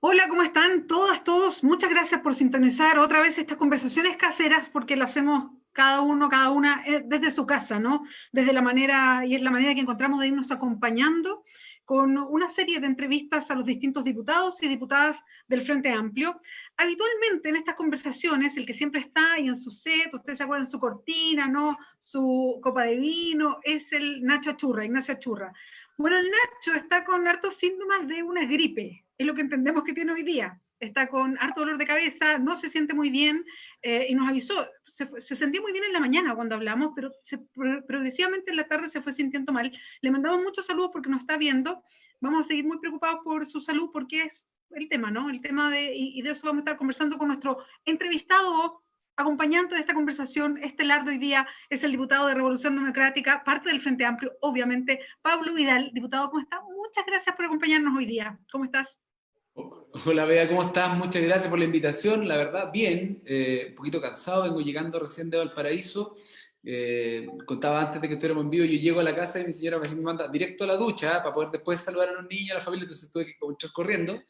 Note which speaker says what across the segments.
Speaker 1: Hola, ¿cómo están todas, todos? Muchas gracias por sintonizar otra vez estas conversaciones caseras porque las hacemos cada uno, cada una desde su casa, ¿no? Desde la manera, y es la manera que encontramos de irnos acompañando con una serie de entrevistas a los distintos diputados y diputadas del Frente Amplio. Habitualmente en estas conversaciones, el que siempre está ahí en su set, ustedes se acuerdan, su cortina, ¿no? Su copa de vino, es el Nacho Achurra, Ignacio Achurra. Bueno, el Nacho está con hartos síntomas de una gripe, es lo que entendemos que tiene hoy día. Está con harto dolor de cabeza, no se siente muy bien y nos avisó. Se sentía muy bien en la mañana cuando hablamos, pero progresivamente en la tarde se fue sintiendo mal. Le mandamos muchos saludos porque nos está viendo. Vamos a seguir muy preocupados por su salud porque es el tema, ¿no? El tema y de eso vamos a estar conversando con nuestro entrevistado acompañante de esta conversación estelar de hoy día es el diputado de Revolución Democrática, parte del Frente Amplio, obviamente, Pablo Vidal. Diputado, ¿cómo está? Muchas gracias por acompañarnos hoy día. ¿Cómo estás?
Speaker 2: Hola Bea, ¿cómo estás? Muchas gracias por la invitación. La verdad, bien, un poquito cansado, vengo llegando recién de Valparaíso. Contaba antes de que estuviéramos en vivo, yo llego a la casa y mi señora me manda directo a la ducha para poder después saludar a los niños, a la familia, entonces tuve que entrar corriendo.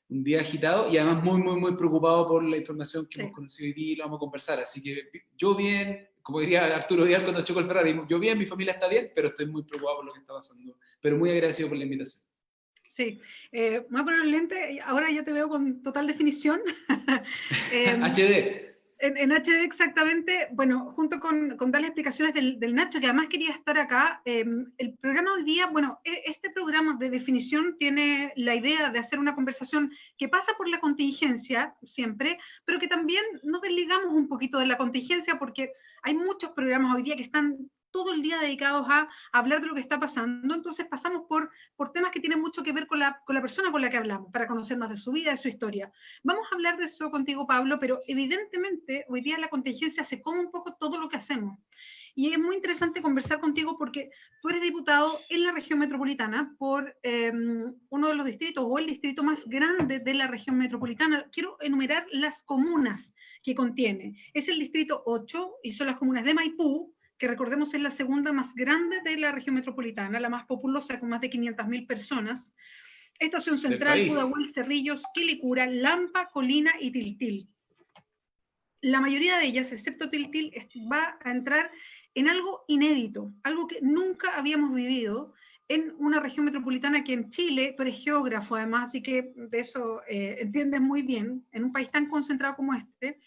Speaker 2: Un día agitado y además muy, muy, muy preocupado por la información que hemos
Speaker 1: Sí.
Speaker 2: conocido hoy día y lo vamos a conversar. Así que yo bien, como diría Arturo Vidal cuando chocó el Ferrari, yo bien, mi familia está bien, pero estoy muy preocupado por lo que está pasando. Pero muy agradecido por la invitación.
Speaker 1: Sí, me voy a poner los lentes, ahora ya te veo con total definición. eh,
Speaker 2: HD.
Speaker 1: en HD exactamente, bueno, junto con dar las explicaciones del Nacho, que además quería estar acá, el programa de hoy día, bueno, este programa de definición tiene la idea de hacer una conversación que pasa por la contingencia siempre, pero que también nos desligamos un poquito de la contingencia porque hay muchos programas hoy día que están todo el día dedicados a hablar de lo que está pasando, entonces pasamos por temas que tienen mucho que ver con la persona con la que hablamos, para conocer más de su vida, de su historia. Vamos a hablar de eso contigo, Pablo, pero evidentemente hoy día la contingencia se come un poco todo lo que hacemos. Y es muy interesante conversar contigo porque tú eres diputado en la región metropolitana por uno de los distritos o el distrito más grande de la región metropolitana. Quiero enumerar las comunas que contiene. Es el distrito 8 y son las comunas de Maipú, que recordemos es la segunda más grande de la región metropolitana, la más populosa con más de 500.000 personas. Estación
Speaker 2: Del
Speaker 1: Central,
Speaker 2: país.
Speaker 1: Pudahuel, Cerrillos, Quilicura, Lampa, Colina y Tiltil. La mayoría de ellas, excepto Tiltil, va a entrar en algo inédito, algo que nunca habíamos vivido en una región metropolitana que en Chile, tú eres geógrafo además, así que de eso entiendes muy bien, en un país tan concentrado como este,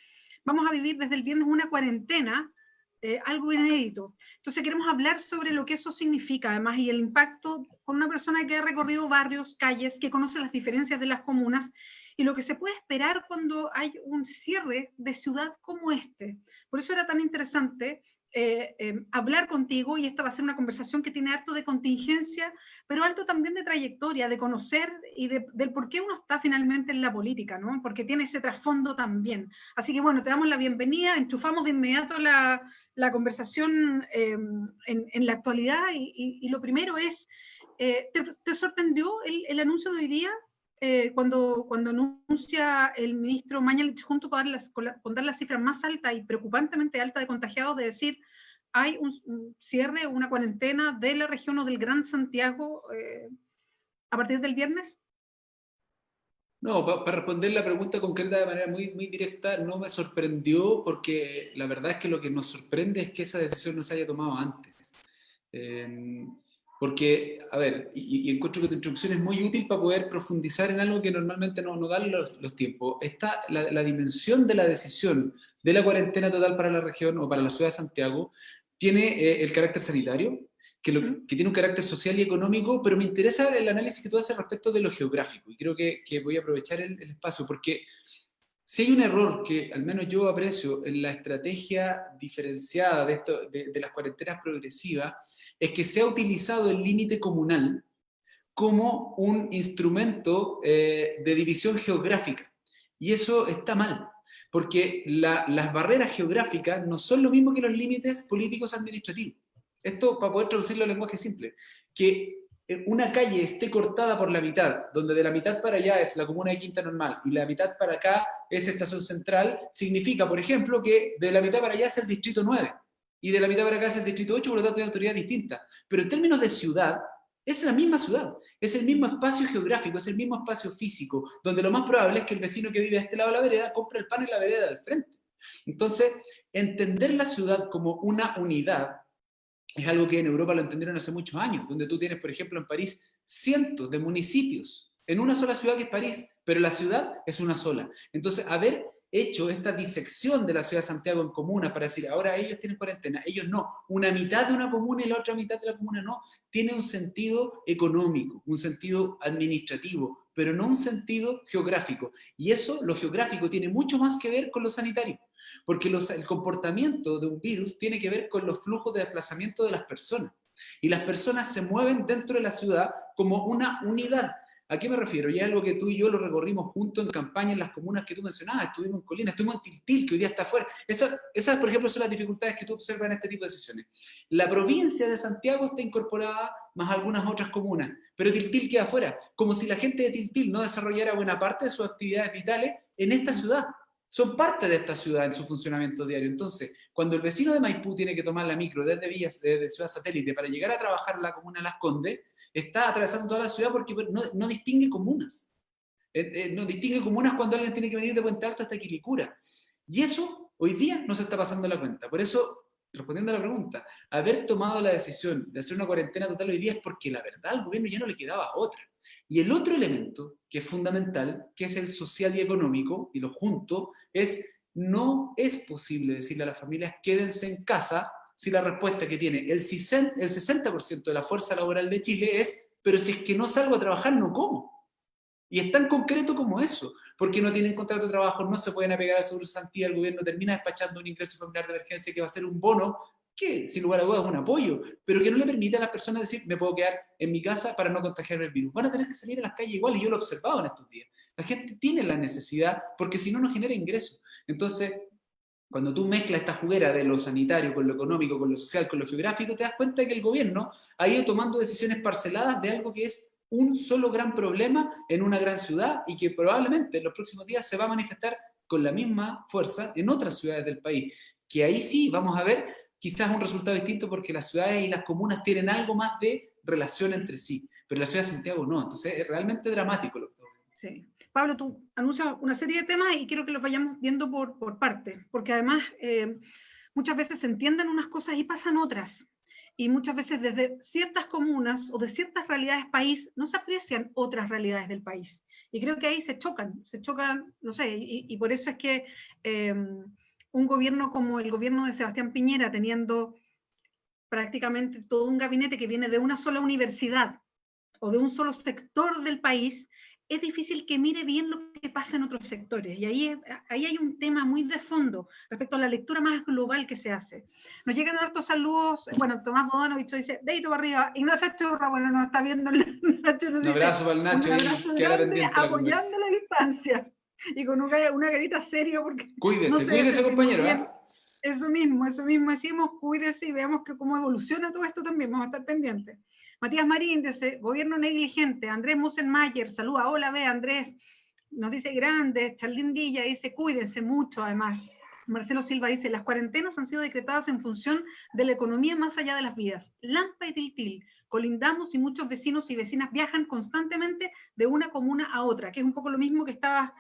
Speaker 1: vamos a vivir desde el viernes una cuarentena, algo inédito. Entonces queremos hablar sobre lo que eso significa, además, y el impacto con una persona que ha recorrido barrios, calles, que conoce las diferencias de las comunas, y lo que se puede esperar cuando hay un cierre de ciudad como este. Por eso era tan interesante hablar contigo, y esta va a ser una conversación que tiene harto de contingencia, pero alto también de trayectoria, de conocer y del por qué uno está finalmente en la política, ¿no? Porque tiene ese trasfondo también. Así que bueno, te damos la bienvenida, enchufamos de inmediato la conversación en la actualidad y lo primero es, ¿te sorprendió el anuncio de hoy día? Cuando anuncia el ministro Mañalich junto con dar las cifras más altas y preocupantemente altas de contagiados, de decir hay un cierre, una cuarentena de la región o del Gran Santiago a partir del viernes.
Speaker 2: No, para responder la pregunta concreta de manera muy, muy directa, no me sorprendió porque la verdad es que lo que nos sorprende es que esa decisión no se haya tomado antes. Eh, Porque, a ver, y encuentro que tu introducción es muy útil para poder profundizar en algo que normalmente no dan los tiempos. Está la dimensión de la decisión de la cuarentena total para la región o para la ciudad de Santiago, tiene el carácter sanitario,
Speaker 1: ¿Mm?
Speaker 2: que tiene un carácter social y económico, pero me interesa el análisis que tú haces respecto de lo geográfico, y creo que voy a aprovechar el espacio, porque si hay un error que al menos yo aprecio en la estrategia diferenciada de las cuarentenas progresivas, es que se ha utilizado el límite comunal como un instrumento de división geográfica. Y eso está mal, porque las barreras geográficas no son lo mismo que los límites políticos administrativos. Esto para poder traducirlo al lenguaje simple, que una calle esté cortada por la mitad, donde de la mitad para allá es la comuna de Quinta Normal y la mitad para acá es Estación Central, significa, por ejemplo, que de la mitad para allá es el Distrito 9 y de la mitad para acá es el Distrito 8, por lo tanto hay autoridades distintas. Pero en términos de ciudad, Es la misma ciudad, es el mismo espacio geográfico, es el mismo espacio físico, donde lo más probable es que el vecino que vive a este lado de la vereda compre el pan en la vereda del frente. Entonces, entender la ciudad como una unidad es algo que en Europa lo entendieron hace muchos años, donde tú tienes, por ejemplo, en París, cientos de municipios en una sola ciudad que es París, pero la ciudad es una sola. Entonces, haber hecho esta disección de la ciudad de Santiago en comunas para decir, ahora ellos tienen cuarentena, ellos no, una mitad de una comuna y la otra mitad de la comuna no, tiene un sentido económico, un sentido administrativo, pero no un sentido geográfico. Y eso, lo geográfico, tiene mucho más que ver con lo sanitario. Porque el comportamiento de un virus tiene que ver con los flujos de desplazamiento de las personas. Y las personas se mueven dentro de la ciudad como una unidad. ¿A qué me refiero? Y es algo que tú y yo lo recorrimos juntos en campaña en las comunas que tú mencionabas. Estuvimos en Colina, estuvimos en Tiltil, que hoy día está afuera. Esas, por ejemplo, son las dificultades que tú observas en este tipo de decisiones. La provincia de Santiago está incorporada más algunas otras comunas, pero Tiltil queda afuera. Como si la gente de Tiltil no desarrollara buena parte de sus actividades vitales en esta ciudad. Son parte de esta ciudad en su funcionamiento diario. Entonces, cuando el vecino de Maipú tiene que tomar la micro desde Villas, desde Ciudad Satélite, para llegar a trabajar en la comuna de Las Condes, está atravesando toda la ciudad porque no distingue comunas. No distingue comunas cuando alguien tiene que venir de Puente Alto hasta Quilicura. Y eso hoy día no se está pasando la cuenta. Por eso, respondiendo a la pregunta, haber tomado la decisión de hacer una cuarentena total hoy día es porque la verdad al gobierno ya no le quedaba otra. Y el otro elemento, que es fundamental, que es el social y económico, y lo junto, es no es posible decirle a las familias quédense en casa si la respuesta que tiene el 60% de la fuerza laboral de Chile es, pero si es que no salgo a trabajar, no como. Y es tan concreto como eso, porque no tienen contrato de trabajo, no se pueden apegar al seguro de cesantía, el gobierno termina despachando un ingreso familiar de emergencia que va a ser un bono, que sin lugar a dudas es un apoyo, pero que no le permite a las personas decir, me puedo quedar en mi casa para no contagiarme el virus. Van a tener que salir a las calles igual, y yo lo he observado en estos días. La gente tiene la necesidad, porque si no, no genera ingresos. Entonces, cuando tú mezclas esta juguera de lo sanitario con lo económico, con lo social, con lo geográfico, te das cuenta de que el gobierno ha ido tomando decisiones parceladas de algo que es un solo gran problema en una gran ciudad y que probablemente en los próximos días se va a manifestar con la misma fuerza en otras ciudades del país. Que ahí sí vamos a ver quizás un resultado distinto porque las ciudades y las comunas tienen algo más de relación entre sí, pero la ciudad de Santiago no. Entonces es realmente dramático lo que estamos viendo.
Speaker 1: Sí. Pablo, tú anuncias una serie de temas y quiero que los vayamos viendo por partes, porque además muchas veces se entienden unas cosas y pasan otras. Y muchas veces desde ciertas comunas o de ciertas realidades país no se aprecian otras realidades del país. Y creo que ahí se chocan, no sé, y por eso es que un gobierno como el gobierno de Sebastián Piñera, teniendo prácticamente todo un gabinete que viene de una sola universidad o de un solo sector del país, es difícil que mire bien lo que pasa en otros sectores. Y ahí hay un tema muy de fondo respecto a la lectura más global que se hace. Nos llegan hartos saludos. Bueno, Tomás Bodanovich dice, dedito para arriba. Ignacio Churra, bueno, nos está viendo Nacho, nos
Speaker 2: Un
Speaker 1: dice,
Speaker 2: abrazo para el Nacho,
Speaker 1: un abrazo
Speaker 2: y queda
Speaker 1: grande,
Speaker 2: pendiente la conversa.
Speaker 1: apoyando la distancia. Y con una carita seria porque no
Speaker 2: Cuídese,
Speaker 1: se
Speaker 2: cuídese,
Speaker 1: sentimos
Speaker 2: compañero.
Speaker 1: bien. Eso mismo decimos, cuídese y veamos cómo evoluciona todo esto también, vamos a estar pendientes. Matías Marín dice, gobierno negligente. Andrés Musenmayer, saluda, hola, ve Andrés, nos dice grande. Charlín Villa dice, cuídense mucho además. Marcelo Silva dice, las cuarentenas han sido decretadas en función de la economía más allá de las vidas. Lampa y Tiltil, colindamos y muchos vecinos y vecinas viajan constantemente de una comuna a otra, que es un poco lo mismo que estabas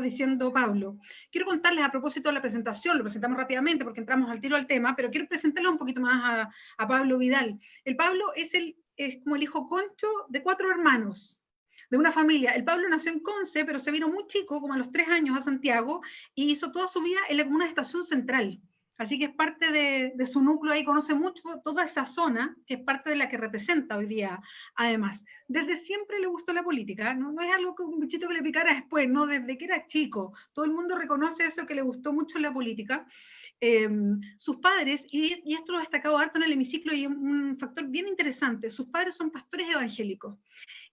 Speaker 1: diciendo, Pablo. Quiero contarles a propósito de la presentación, lo presentamos rápidamente porque entramos al tiro al tema, pero quiero presentarles un poquito más a Pablo Vidal. El Pablo es como el hijo concho de 4 hermanos, de una familia. El Pablo nació en Conce, pero se vino muy chico, como a los 3 años, a Santiago, y hizo toda su vida en la comuna de Estación Central. Así que es parte de su núcleo, ahí conoce mucho toda esa zona, que es parte de la que representa hoy día, además. Desde siempre le gustó la política, no es algo que un bichito que le picara después, no, desde que era chico. Todo el mundo reconoce eso, que le gustó mucho la política. Sus padres, y esto lo he destacado harto en el hemiciclo, y un factor bien interesante, sus padres son pastores evangélicos.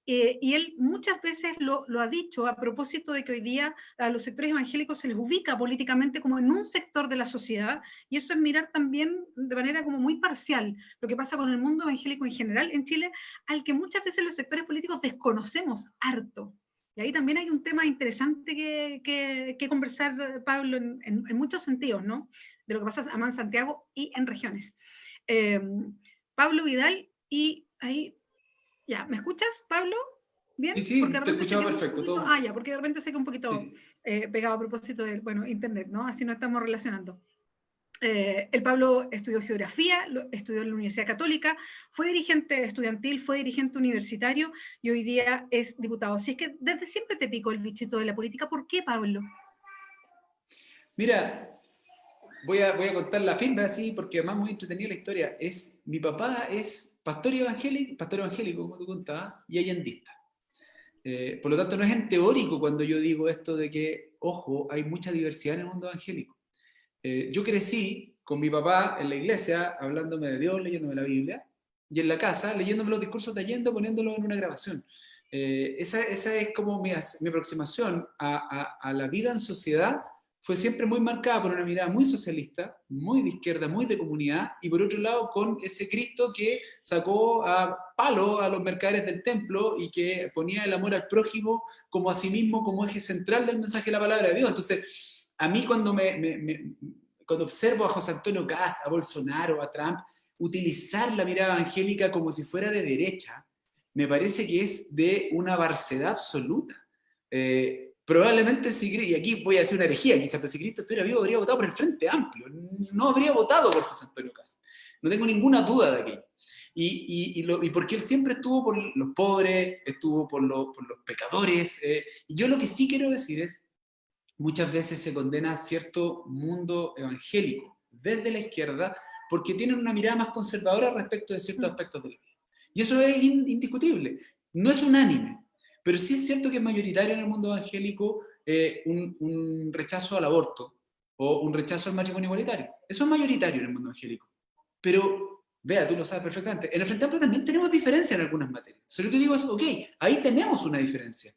Speaker 1: Y él muchas veces lo ha dicho a propósito de que hoy día a los sectores evangélicos se les ubica políticamente como en un sector de la sociedad, y eso es mirar también de manera como muy parcial lo que pasa con el mundo evangélico en general en Chile, al que muchas veces los sectores políticos desconocemos harto. Y ahí también hay un tema interesante que conversar, Pablo, en muchos sentidos, ¿no? De lo que pasa en Santiago y en regiones. Pablo Vidal, y ahí Ya, ¿me escuchas, Pablo? ¿Bien?
Speaker 2: Sí,
Speaker 1: Porque
Speaker 2: sí,
Speaker 1: de
Speaker 2: te
Speaker 1: repente se
Speaker 2: escuchaba
Speaker 1: queda un
Speaker 2: perfecto,
Speaker 1: poquito...
Speaker 2: todo.
Speaker 1: Ya, porque de repente se queda un poquito
Speaker 2: Sí.
Speaker 1: pegado a propósito del, bueno, internet, ¿no? Así nos estamos relacionando. El Pablo estudió geografía, estudió en la Universidad Católica, fue dirigente estudiantil, fue dirigente universitario y hoy día es diputado. Así es que desde siempre te picó el bichito de la política. ¿Por qué, Pablo?
Speaker 2: Mira, voy a contar la firma así, porque además muy entretenida la historia. Mi papá es pastor evangélico, como tú contabas, y allandista. Por lo tanto, no es en teórico cuando yo digo esto de que, ojo, hay mucha diversidad en el mundo evangélico. Yo crecí con mi papá en la iglesia, hablándome de Dios, leyéndome la Biblia, y en la casa, leyéndome los discursos de Allende, poniéndolos en una grabación. Esa es como mi aproximación a la vida en sociedad. Fue siempre muy marcada por una mirada muy socialista, muy de izquierda, muy de comunidad, y por otro lado con ese Cristo que sacó a palo a los mercaderes del templo y que ponía el amor al prójimo como a sí mismo, como eje central del mensaje de la palabra de Dios. Entonces, a mí cuando observo a José Antonio Cast, a Bolsonaro, a Trump, utilizar la mirada evangélica como si fuera de derecha, me parece que es de una barcedad absoluta. Probablemente y aquí voy a hacer una herejía, quizás, pero si Cristo estuviera vivo habría votado por el Frente Amplio, no habría votado por José Antonio Cast. No tengo ninguna duda de aquello. Y porque él siempre estuvo por los pobres, estuvo por los pecadores. Y yo lo que sí quiero decir es, muchas veces se condena a cierto mundo evangélico desde la izquierda porque tienen una mirada más conservadora respecto de ciertos aspectos de la vida. Y eso es indiscutible. No es unánime, pero sí es cierto que es mayoritario en el mundo evangélico un rechazo al aborto o un rechazo al matrimonio igualitario. Eso es mayoritario en el mundo evangélico. Pero, vea, tú lo sabes perfectamente, en el Frente Amplio también tenemos diferencia en algunas materias. Solo que digo es, ok, ahí tenemos una diferencia.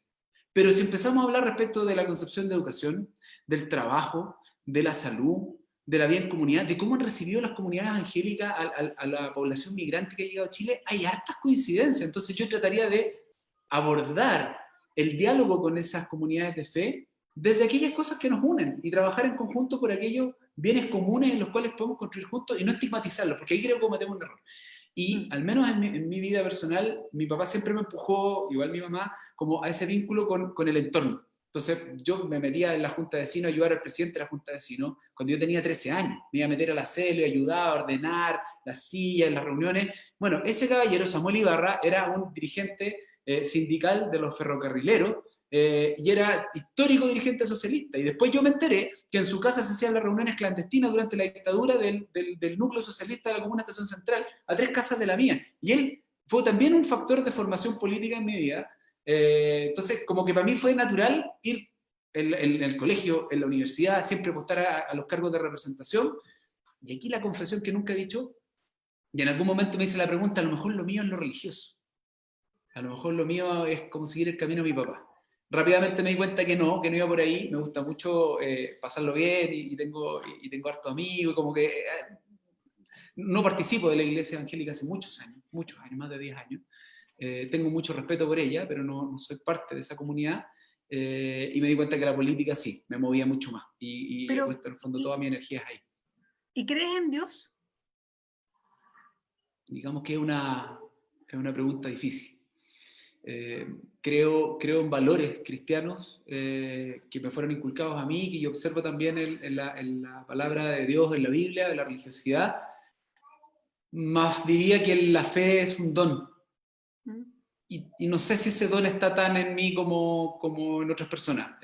Speaker 2: Pero si empezamos a hablar respecto de la concepción de educación, del trabajo, de la salud, de la vida en comunidad, de cómo han recibido las comunidades evangélicas a la población migrante que ha llegado a Chile, hay hartas coincidencias. Entonces yo trataría de abordar el diálogo con esas comunidades de fe desde aquellas cosas que nos unen y trabajar en conjunto por aquellos bienes comunes en los cuales podemos construir juntos y no estigmatizarlos, porque ahí creo que cometemos un error. Y al menos en mi vida personal, mi papá siempre me empujó, igual mi mamá, como a ese vínculo con el entorno. Entonces yo me metía en la Junta de Vecinos a ayudar al presidente de la Junta de Vecinos cuando yo tenía 13 años. Me iba a meter a la celo y ayudaba a ordenar las sillas, las reuniones. Bueno, ese caballero, Samuel Ibarra, era un dirigente sindical de los ferrocarrileros y era histórico dirigente socialista. Y después yo me enteré que en su casa se hacían las reuniones clandestinas durante la dictadura del núcleo socialista de la Comuna Estación Central, a 3 casas de la mía. Y él fue también un factor de formación política en mi vida. Entonces, como que para mí fue natural ir en el colegio, en la universidad, siempre apostar a los cargos de representación. Y aquí la confesión que nunca he dicho, y en algún momento me hice la pregunta, a lo mejor lo mío es lo religioso. A lo mejor lo mío es como seguir el camino de mi papá. Rápidamente me di cuenta que no iba por ahí. Me gusta mucho pasarlo bien y tengo harto amigos, como que no participo de la iglesia evangélica hace muchos años, más de 10 años. Tengo mucho respeto por ella, pero no soy parte de esa comunidad. Y me di cuenta que la política sí, me movía mucho más. Y he
Speaker 1: Pero,
Speaker 2: puesto en el fondo toda mi energía ahí.
Speaker 1: ¿y crees en Dios?
Speaker 2: Digamos que es una pregunta difícil. Creo en valores cristianos que me fueron inculcados a mí, que yo observo también en la palabra de Dios, en la Biblia, en la religiosidad. Más diría que la fe es un don. Y no sé si ese don está tan en mí como en otras personas.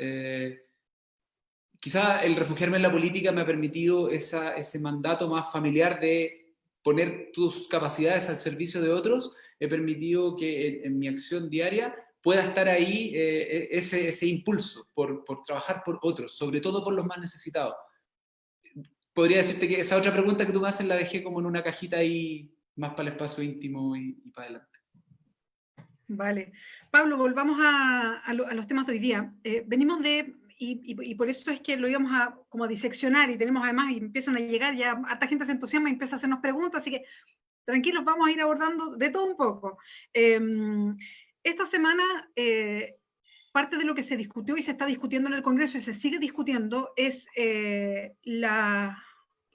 Speaker 2: Quizá el refugiarme en la política me ha permitido ese mandato más familiar de poner tus capacidades al servicio de otros. He permitido que en mi acción diaria pueda estar ahí ese impulso por trabajar por otros, sobre todo por los más necesitados. Podría decirte que esa otra pregunta que tú me haces la dejé como en una cajita ahí más para el espacio íntimo y para adelante.
Speaker 1: Vale. Pablo, volvamos a los temas de hoy día. Venimos de, y por eso es que lo íbamos a como a diseccionar y tenemos además, y empiezan a llegar, ya harta gente se entusiasma y empieza a hacernos preguntas, así que tranquilos, vamos a ir abordando de todo un poco. Esta semana, parte de lo que se discutió y se está discutiendo en el Congreso y se sigue discutiendo es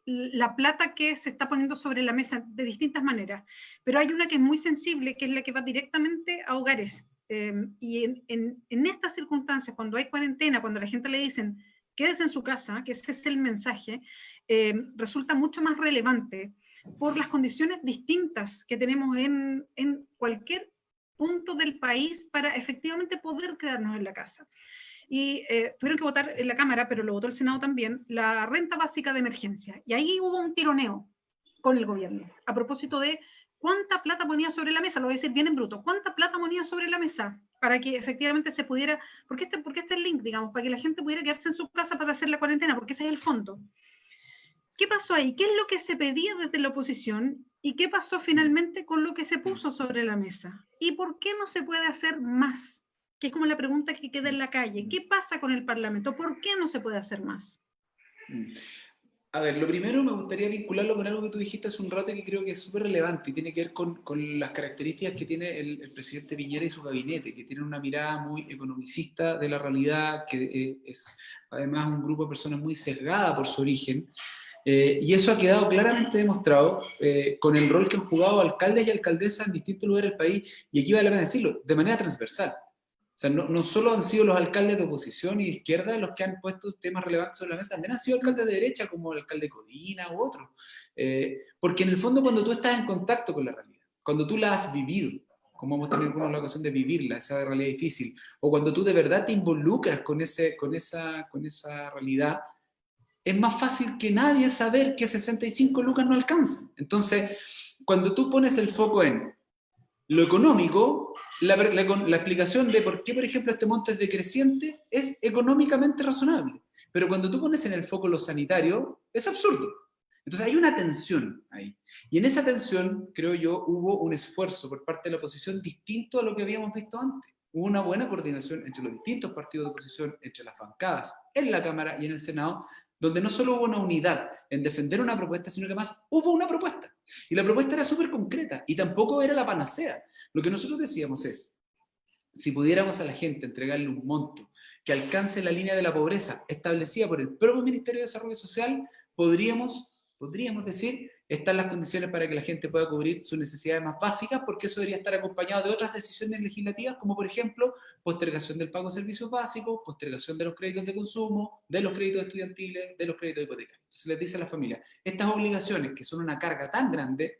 Speaker 1: la plata que se está poniendo sobre la mesa de distintas maneras, pero hay una que es muy sensible, que es la que va directamente a hogares. Y en estas circunstancias, cuando hay cuarentena, cuando a la gente le dicen quédese en su casa, que ese es el mensaje, resulta mucho más relevante por las condiciones distintas que tenemos en cualquier punto del país para efectivamente poder quedarnos en la casa. Y tuvieron que votar en la Cámara, pero lo votó el Senado también, la renta básica de emergencia. Y ahí hubo un tironeo con el gobierno, a propósito de cuánta plata ponía sobre la mesa, lo voy a decir bien en bruto, cuánta plata ponía sobre la mesa para que efectivamente se pudiera, porque este es el link, digamos, para que la gente pudiera quedarse en su casa para hacer la cuarentena, porque ese es el fondo. ¿Qué pasó ahí? ¿Qué es lo que se pedía desde la oposición? ¿Y qué pasó finalmente con lo que se puso sobre la mesa? ¿Y por qué no se puede hacer más? Que es como la pregunta que queda en la calle. ¿Qué pasa con el Parlamento? ¿Por qué no se puede hacer más?
Speaker 2: A ver, lo primero me gustaría vincularlo con algo que tú dijiste hace un rato que creo que es súper relevante y tiene que ver con las características que tiene el presidente Piñera y su gabinete, que tienen una mirada muy economicista de la realidad, que es además un grupo de personas muy sesgada por su origen. Y eso ha quedado claramente demostrado con el rol que han jugado alcaldes y alcaldesas en distintos lugares del país, y aquí vale la pena decirlo, de manera transversal. O sea, no solo han sido los alcaldes de oposición y de izquierda los que han puesto temas relevantes sobre la mesa, también han sido alcaldes de derecha como el alcalde Codina u otros. Porque en el fondo cuando tú estás en contacto con la realidad, cuando tú la has vivido, como hemos tenido alguna la ocasión de vivirla, esa realidad difícil, o cuando tú de verdad te involucras con esa realidad, es más fácil que nadie saber que 65 lucas no alcanzan. Entonces, cuando tú pones el foco en lo económico, la explicación de por qué, por ejemplo, este monto es decreciente es económicamente razonable. Pero cuando tú pones en el foco lo sanitario, es absurdo. Entonces hay una tensión ahí. Y en esa tensión, creo yo, hubo un esfuerzo por parte de la oposición distinto a lo que habíamos visto antes. Hubo una buena coordinación entre los distintos partidos de oposición, entre las bancadas en la Cámara y en el Senado, donde no solo hubo una unidad en defender una propuesta, sino que además hubo una propuesta. Y la propuesta era súper concreta y tampoco era la panacea. Lo que nosotros decíamos es, si pudiéramos a la gente entregarle un monto que alcance la línea de la pobreza establecida por el propio Ministerio de Desarrollo Social, podríamos decir, están las condiciones para que la gente pueda cubrir sus necesidades más básicas, porque eso debería estar acompañado de otras decisiones legislativas, como por ejemplo, postergación del pago de servicios básicos, postergación de los créditos de consumo, de los créditos estudiantiles, de los créditos hipotecarios. Se les dice a la familia, estas obligaciones, que son una carga tan grande,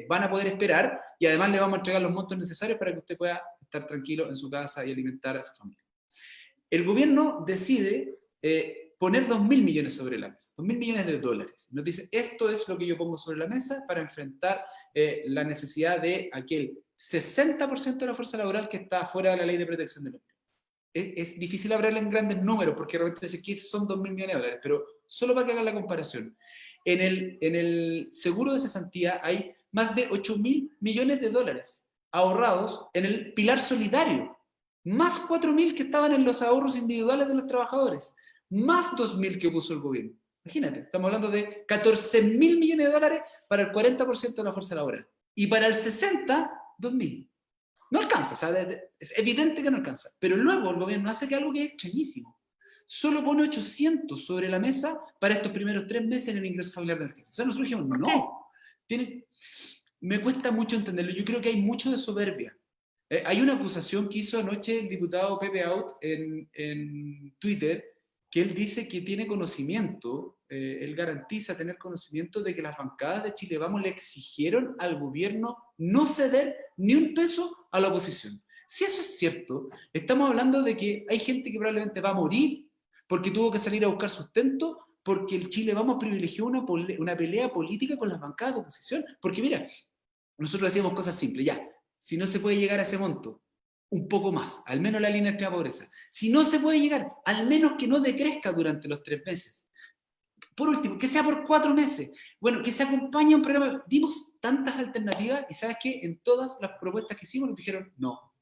Speaker 2: van a poder esperar y además le vamos a entregar los montos necesarios para que usted pueda estar tranquilo en su casa y alimentar a su familia. El gobierno decide poner 2.000 millones sobre la mesa, 2.000 millones de dólares. Nos dice, esto es lo que yo pongo sobre la mesa para enfrentar la necesidad de aquel 60% de la fuerza laboral que está fuera de la ley de protección del empleo. Es difícil hablar en grandes números porque realmente dice que son 2.000 millones de dólares, pero solo para que hagan la comparación. En el seguro de cesantía hay más de 8.000 millones de dólares ahorrados en el pilar solidario, más 4.000 que estaban en los ahorros individuales de los trabajadores, más 2.000 que puso el gobierno. Imagínate, estamos hablando de 14.000 millones de dólares para el 40% de la fuerza laboral. Y para el 60%, 2.000. No alcanza, o sea, es evidente que no alcanza. Pero luego el gobierno hace algo que es extrañísimo. Solo pone 800 sobre la mesa para estos primeros 3 meses en el ingreso familiar de emergencia. O sea, nosotros dijimos, no. Me cuesta mucho entenderlo. Yo creo que hay mucho de soberbia. Hay una acusación que hizo anoche el diputado Pepe Out en Twitter, que él dice que tiene conocimiento, él garantiza tener conocimiento de que las bancadas de Chile Vamos le exigieron al gobierno no ceder ni un peso a la oposición. Si eso es cierto, estamos hablando de que hay gente que probablemente va a morir porque tuvo que salir a buscar sustento porque el Chile Vamos privilegió una pelea política con las bancadas de oposición. Porque mira, nosotros decíamos cosas simples, ya, si no se puede llegar a ese monto, un poco más, al menos la línea de extrema pobreza. Si no se puede llegar, al menos que no decrezca durante los 3 meses. Por último, que sea por 4 meses. Bueno, que se acompañe a un programa. Dimos tantas alternativas y ¿sabes qué? En todas las propuestas que hicimos nos dijeron no.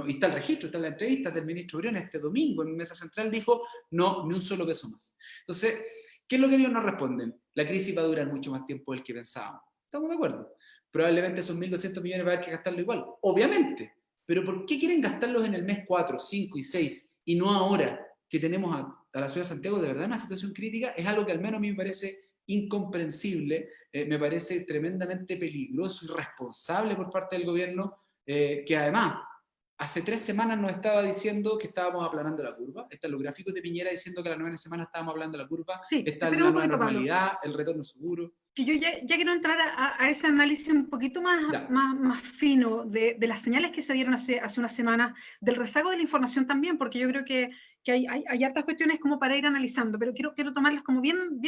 Speaker 2: Y está el registro, está la entrevista del ministro Briones este domingo en Mesa Central, dijo no, ni un solo peso más. Entonces, ¿qué es lo que ellos nos responden? La crisis va a durar mucho más tiempo del que pensábamos. ¿Estamos de acuerdo? Probablemente esos 1.200 millones va a haber que gastarlo igual, obviamente. Pero ¿por qué quieren gastarlos en el mes 4, 5 y 6 y no ahora que tenemos a la ciudad de Santiago de verdad en una situación crítica? Es algo que al menos a mí me parece incomprensible, me parece tremendamente peligroso y irresponsable por parte del gobierno, que además hace 3 semanas nos estaba diciendo que estábamos aplanando la curva. Están los gráficos de Piñera diciendo que a la 9ª semana estábamos aplanando la curva.
Speaker 1: Sí,
Speaker 2: está
Speaker 1: espera
Speaker 2: la
Speaker 1: un
Speaker 2: nueva
Speaker 1: poquito, Pablo,
Speaker 2: normalidad, el retorno seguro.
Speaker 1: que yo ya quiero entrar a ese análisis un poquito más fino de las señales que se dieron hace unas semanas, del rezago de la información también, porque yo creo que hay hartas cuestiones como para ir analizando, pero quiero tomarlas como bien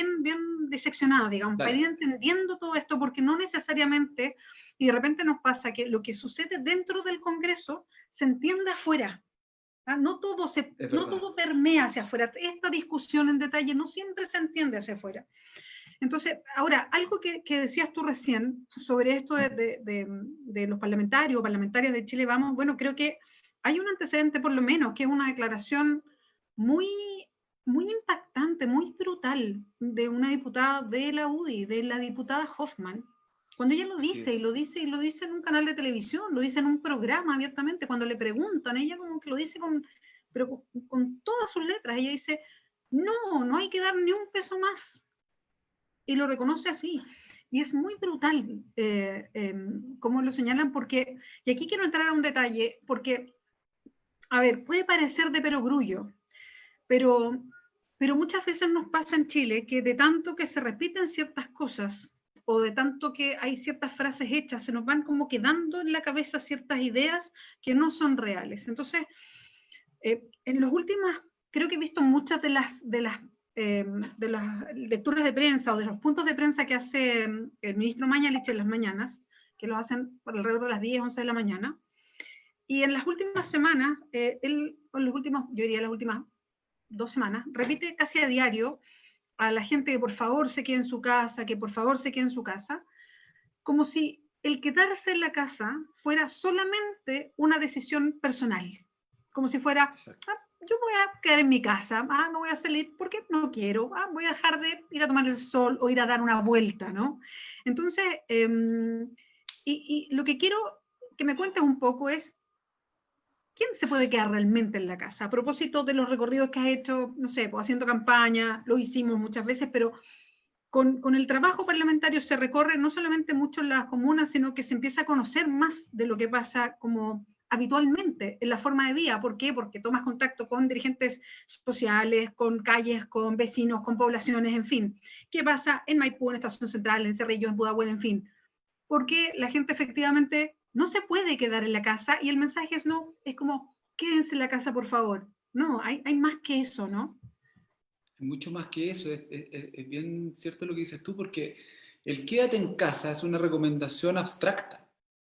Speaker 1: diseccionadas, digamos,
Speaker 2: Dale.
Speaker 1: para ir entendiendo todo esto, porque no necesariamente, y de repente nos pasa que lo que sucede dentro del Congreso se entiende afuera. No todo permea hacia afuera. Esta discusión en detalle no siempre se entiende hacia afuera. Entonces, ahora, algo que decías tú recién sobre esto de los parlamentarios o parlamentarias de Chile Vamos, bueno, creo que hay un antecedente por lo menos, que es una declaración muy impactante, muy brutal, de una diputada de la UDI, de la diputada Hoffman, cuando ella lo dice, y lo dice en un canal de televisión, lo dice en un programa abiertamente, cuando le preguntan, ella como que lo dice pero con todas sus letras, ella dice, no hay que dar ni un peso más, y lo reconoce así. Y es muy brutal como lo señalan, porque, y aquí quiero entrar a un detalle, porque, a ver, puede parecer de perogrullo, pero muchas veces nos pasa en Chile que de tanto que se repiten ciertas cosas, o de tanto que hay ciertas frases hechas, se nos van como quedando en la cabeza ciertas ideas que no son reales. Entonces, en los últimos, creo que he visto muchas de las lecturas de prensa o de los puntos de prensa que hace el ministro Mañalich en las mañanas, que lo hacen por alrededor de las 10, 11 de la mañana, y en las últimas semanas, yo diría las últimas 2 semanas, repite casi a diario a la gente que por favor se quede en su casa, que por favor se quede en su casa, como si el quedarse en la casa fuera solamente una decisión personal, como si fuera, yo voy a quedar en mi casa, no voy a salir porque no quiero, voy a dejar de ir a tomar el sol o ir a dar una vuelta, ¿no? Entonces, y lo que quiero que me cuentes un poco es, ¿quién se puede quedar realmente en la casa? A propósito de los recorridos que has hecho, no sé, pues haciendo campaña, lo hicimos muchas veces, pero con el trabajo parlamentario se recorre no solamente mucho en las comunas, sino que se empieza a conocer más de lo que pasa como habitualmente en la forma de vida. ¿Por qué? Porque tomas contacto con dirigentes sociales, con calles, con vecinos, con poblaciones, en fin. ¿Qué pasa en Maipú, en Estación Central, en Cerrillo, en Pudahuel, en fin? Porque la gente efectivamente no se puede quedar en la casa y el mensaje es no, es como, quédense en la casa, por favor. No, hay más que eso, ¿no?
Speaker 2: Mucho más que eso, es bien cierto lo que dices tú, porque el quédate en casa es una recomendación abstracta,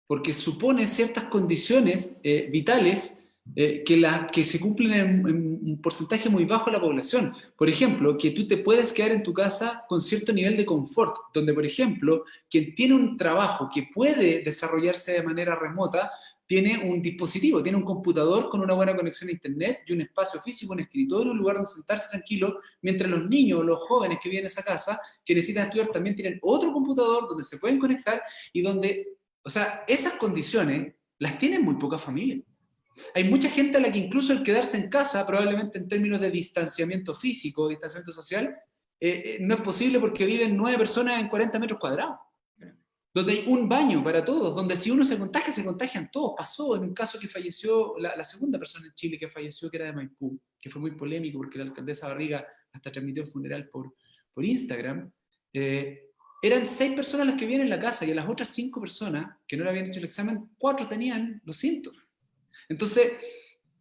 Speaker 2: porque supone ciertas condiciones vitales que se cumplen en un porcentaje muy bajo de la población. Por ejemplo, que tú te puedes quedar en tu casa con cierto nivel de confort, donde, por ejemplo, quien tiene un trabajo que puede desarrollarse de manera remota, tiene un dispositivo, tiene un computador con una buena conexión a internet y un espacio físico, un escritorio, un lugar donde sentarse tranquilo, mientras los niños o los jóvenes que vienen a esa casa, que necesitan estudiar, también tienen otro computador donde se pueden conectar y donde, o sea, esas condiciones las tienen muy pocas familias. Hay mucha gente a la que incluso el quedarse en casa, probablemente en términos de distanciamiento físico, distanciamiento social, no es posible porque viven 9 personas en 40 metros cuadrados, donde hay un baño para todos, donde si uno se contagia, se contagian todos. Pasó en un caso que falleció, la segunda persona en Chile que falleció, que era de Maipú, que fue muy polémico porque la alcaldesa Barriga hasta transmitió el funeral por Instagram. Eran 6 personas las que vivían en la casa y a las otras 5 personas que no le habían hecho el examen, 4 tenían los síntomas. Entonces,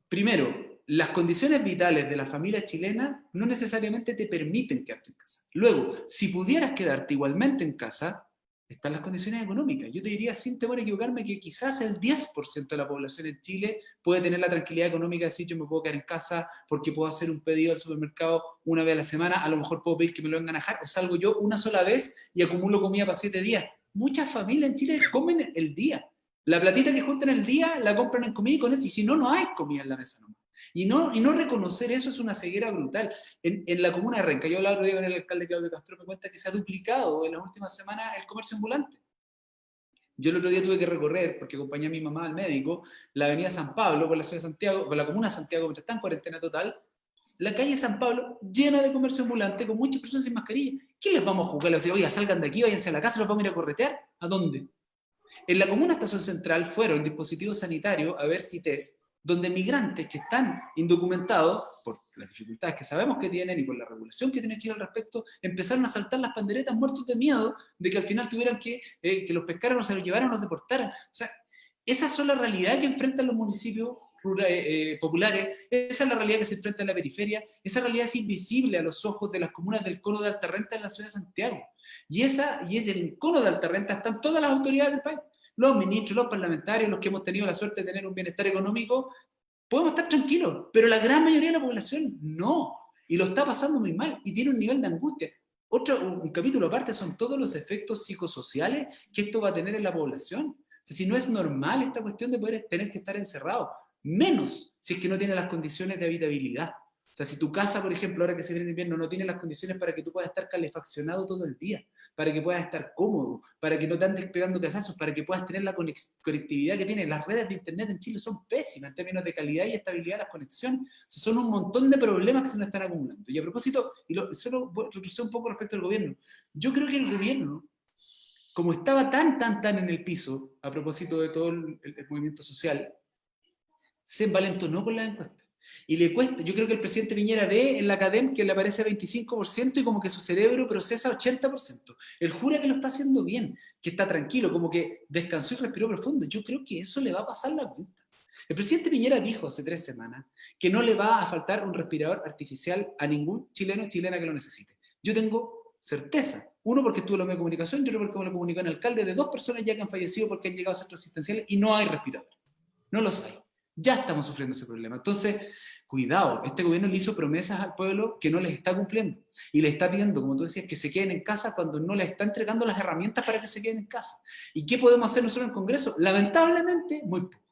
Speaker 2: primero, las condiciones vitales de la familia chilena no necesariamente te permiten quedarte en casa. Luego, si pudieras quedarte igualmente en casa, están las condiciones económicas. Yo te diría, sin temor a equivocarme, que quizás el 10% de la población en Chile puede tener la tranquilidad económica de decir, yo me puedo quedar en casa porque puedo hacer un pedido al supermercado una vez a la semana, a lo mejor puedo pedir que me lo vengan a dejar, o salgo yo una sola vez y acumulo comida para 7 días. Muchas familias en Chile comen el día. La platita que juntan el día la compran en comida y con eso, y si no, no hay comida en la mesa nomás. Y no reconocer eso es una ceguera brutal. En la comuna de Renca, yo hablaba otro día con el alcalde Claudio Castro, me cuenta que se ha duplicado en las últimas semanas el comercio ambulante. Yo el otro día tuve que recorrer, porque acompañé a mi mamá al médico, la avenida San Pablo por la ciudad de Santiago, por la comuna de Santiago, mientras está en cuarentena total, la calle San Pablo llena de comercio ambulante con muchas personas sin mascarilla. ¿Qué les vamos a juzgar? Les decir, oiga, salgan de aquí, váyanse a la casa, los vamos a ir a corretear. ¿A dónde? En la comuna Estación Central fueron dispositivos sanitarios a ver si test, donde migrantes que están indocumentados, por las dificultades que sabemos que tienen y por la regulación que tiene Chile al respecto, empezaron a saltar las panderetas muertos de miedo de que al final tuvieran que los pescaran o se los llevaran o los deportaran. O sea, esa es la realidad que enfrentan los municipios populares, esa es la realidad que se enfrenta en la periferia, esa realidad es invisible a los ojos de las comunas del cono de alta renta en la ciudad de Santiago. Y es del cono de alta renta están todas las autoridades del país, los ministros, los parlamentarios, los que hemos tenido la suerte de tener un bienestar económico, podemos estar tranquilos, pero la gran mayoría de la población no, y lo está pasando muy mal, y tiene un nivel de angustia. Un capítulo aparte son todos los efectos psicosociales que esto va a tener en la población. O sea, si no es normal esta cuestión de poder tener que estar encerrado, menos si es que no tiene las condiciones de habitabilidad. O sea, si tu casa, por ejemplo, ahora que se viene el invierno, no tiene las condiciones para que tú puedas estar calefaccionado todo el día, para que puedas estar cómodo, para que no te andes pegando casazos, para que puedas tener la conectividad que tienen. Las redes de internet en Chile son pésimas en términos de calidad y estabilidad de las conexiones. O sea, son un montón de problemas que se nos están acumulando. Y a propósito, solo retrocedo un poco respecto al gobierno. Yo creo que el gobierno, como estaba tan en el piso, a propósito de todo el movimiento social, se envalentonó con las encuestas. Y le cuesta, yo creo que el presidente Piñera ve en la academia que le aparece 25% y como que su cerebro procesa 80%. Él jura que lo está haciendo bien, que está tranquilo, como que descansó y respiró profundo. Yo creo que eso le va a pasar la cuenta. El presidente Piñera dijo hace 3 semanas que no le va a faltar un respirador artificial a ningún chileno o chilena que lo necesite. Yo tengo certeza. Uno, porque estuve en la media de comunicación, y otro, porque me lo comunicó el alcalde de 2 personas ya que han fallecido porque han llegado a centros asistenciales y no hay respirador. No los hay. Ya estamos sufriendo ese problema. Entonces, cuidado, este gobierno le hizo promesas al pueblo que no les está cumpliendo. Y le está pidiendo, como tú decías, que se queden en casa cuando no les está entregando las herramientas para que se queden en casa. ¿Y qué podemos hacer nosotros en el Congreso? Lamentablemente, muy poco.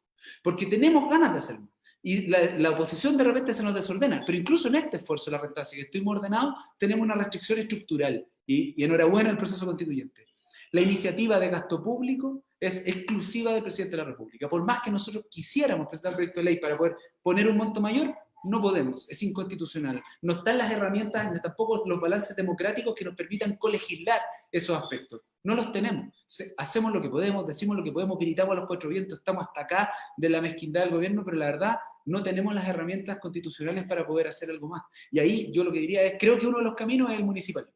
Speaker 2: Porque tenemos ganas de hacerlo. Y la oposición de repente se nos desordena. Pero incluso en este esfuerzo de la renta básica, que estoy muy ordenado, tenemos una restricción estructural. Y enhorabuena al proceso constituyente. La iniciativa de gasto público es exclusiva del presidente de la República. Por más que nosotros quisiéramos presentar un proyecto de ley para poder poner un monto mayor, no podemos, es inconstitucional. No están las herramientas, ni tampoco los balances democráticos que nos permitan colegislar esos aspectos. No los tenemos. Entonces, hacemos lo que podemos, decimos lo que podemos, gritamos a los 4 vientos, estamos hasta acá de la mezquindad del gobierno, pero la verdad no tenemos las herramientas constitucionales para poder hacer algo más. Y ahí yo lo que diría es, creo que uno de los caminos es el municipalismo.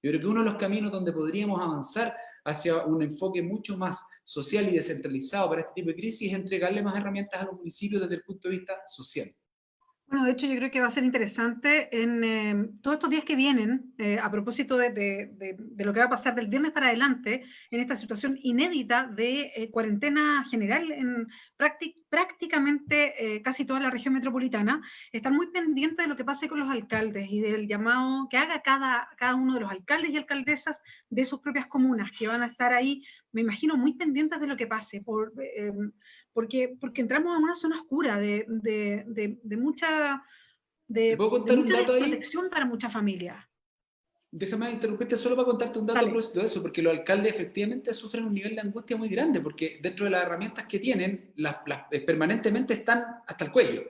Speaker 2: Yo creo que uno de los caminos donde podríamos avanzar hacia un enfoque mucho más social y descentralizado para este tipo de crisis es entregarle más herramientas a los municipios desde el punto de vista social.
Speaker 1: Bueno, de hecho yo creo que va a ser interesante en todos estos días que vienen, a propósito de lo que va a pasar del viernes para adelante, en esta situación inédita de cuarentena general en prácticamente casi toda la región metropolitana, estar muy pendientes de lo que pase con los alcaldes y del llamado que haga cada uno de los alcaldes y alcaldesas de sus propias comunas, que van a estar ahí, me imagino, muy pendientes de lo que pase, porque entramos a una zona oscura de mucha desprotección para muchas familias.
Speaker 2: Déjame interrumpirte solo para contarte un dato a propósito de eso, porque los alcaldes efectivamente sufren un nivel de angustia muy grande, porque dentro de las herramientas que tienen, permanentemente están hasta el cuello.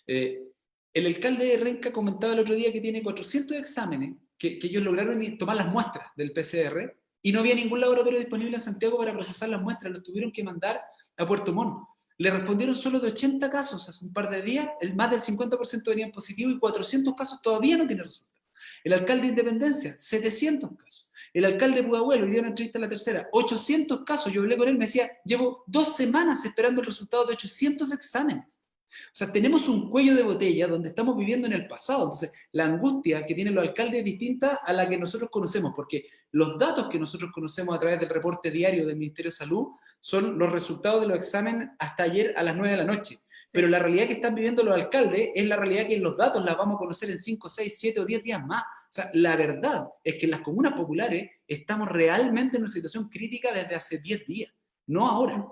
Speaker 2: El alcalde de Renca comentaba el otro día que tiene 400 exámenes que ellos lograron tomar las muestras del PCR y no había ningún laboratorio disponible en Santiago para procesar las muestras, los tuvieron que mandar a Puerto Montt. Le respondieron solo de 80 casos hace un par de días, más del 50% venían positivos y 400 casos todavía no tienen resultado. El alcalde de Independencia, 700 casos. El alcalde de Pudahuel, hoy día una entrevista en La Tercera, 800 casos. Yo hablé con él, me decía, llevo 2 semanas esperando el resultado de 800 exámenes. O sea, tenemos un cuello de botella donde estamos viviendo en el pasado. Entonces, la angustia que tienen los alcaldes es distinta a la que nosotros conocemos, porque los datos que nosotros conocemos a través del reporte diario del Ministerio de Salud son los resultados de los exámenes hasta ayer a las 9 de la noche. Pero la realidad que están viviendo los alcaldes es la realidad que en los datos la vamos a conocer en 5, 6, 7 o 10 días más. O sea, la verdad es que en las comunas populares estamos realmente en una situación crítica desde hace 10 días, no ahora.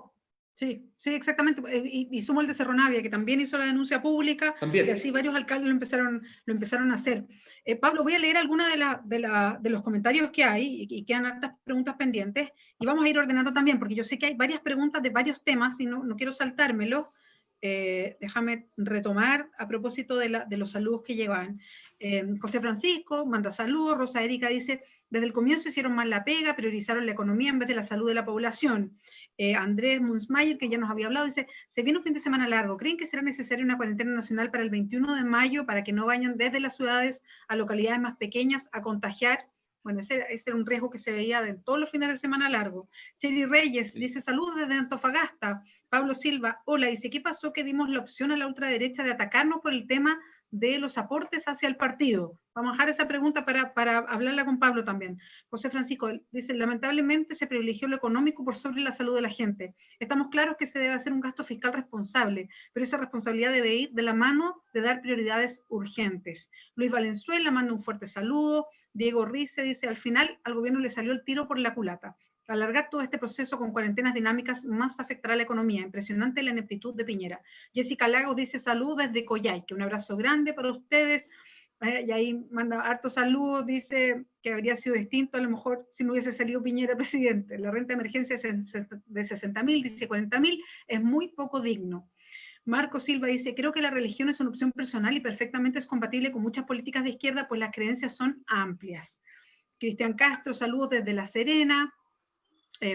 Speaker 1: Sí, sí, exactamente. Y sumo el de Cerro Navia, que también hizo la denuncia pública,
Speaker 2: también.
Speaker 1: Y así varios alcaldes lo empezaron a hacer. Pablo, voy a leer algunas de los comentarios que hay, y quedan hartas preguntas pendientes, y vamos a ir ordenando también, porque yo sé que hay varias preguntas de varios temas, y no quiero saltármelo. Déjame retomar a propósito de los saludos que llevan. José Francisco manda saludos. Rosa Erika dice, desde el comienzo hicieron mal la pega, priorizaron la economía en vez de la salud de la población. Andrés Munzmayer, que ya nos había hablado, dice, se viene un fin de semana largo. ¿Creen que será necesaria una cuarentena nacional para el 21 de mayo para que no vayan desde las ciudades a localidades más pequeñas a contagiar? Bueno, ese era un riesgo que se veía de todos los fines de semana largos. Cheri Reyes dice, saludos desde Antofagasta. Pablo Silva, hola, dice, ¿qué pasó que dimos la opción a la ultraderecha de atacarnos por el tema de los aportes hacia el partido? Vamos a dejar esa pregunta para hablarla con Pablo también. José Francisco dice, lamentablemente se privilegió lo económico por sobre la salud de la gente. Estamos claros que se debe hacer un gasto fiscal responsable, pero esa responsabilidad debe ir de la mano de dar prioridades urgentes. Luis Valenzuela manda un fuerte saludo. Diego Rice dice, al final al gobierno le salió el tiro por la culata. Alargar todo este proceso con cuarentenas dinámicas más afectará a la economía. Impresionante la ineptitud de Piñera. Jessica Lagos dice, salud desde Coyhaique. Un abrazo grande para ustedes. Y ahí manda harto saludos, dice que habría sido distinto a lo mejor si no hubiese salido Piñera presidente. La renta de emergencia es de 60.000, dice 40.000, es muy poco digno. Marco Silva dice, creo que la religión es una opción personal y perfectamente es compatible con muchas políticas de izquierda, pues las creencias son amplias. Cristian Castro, saludos desde La Serena.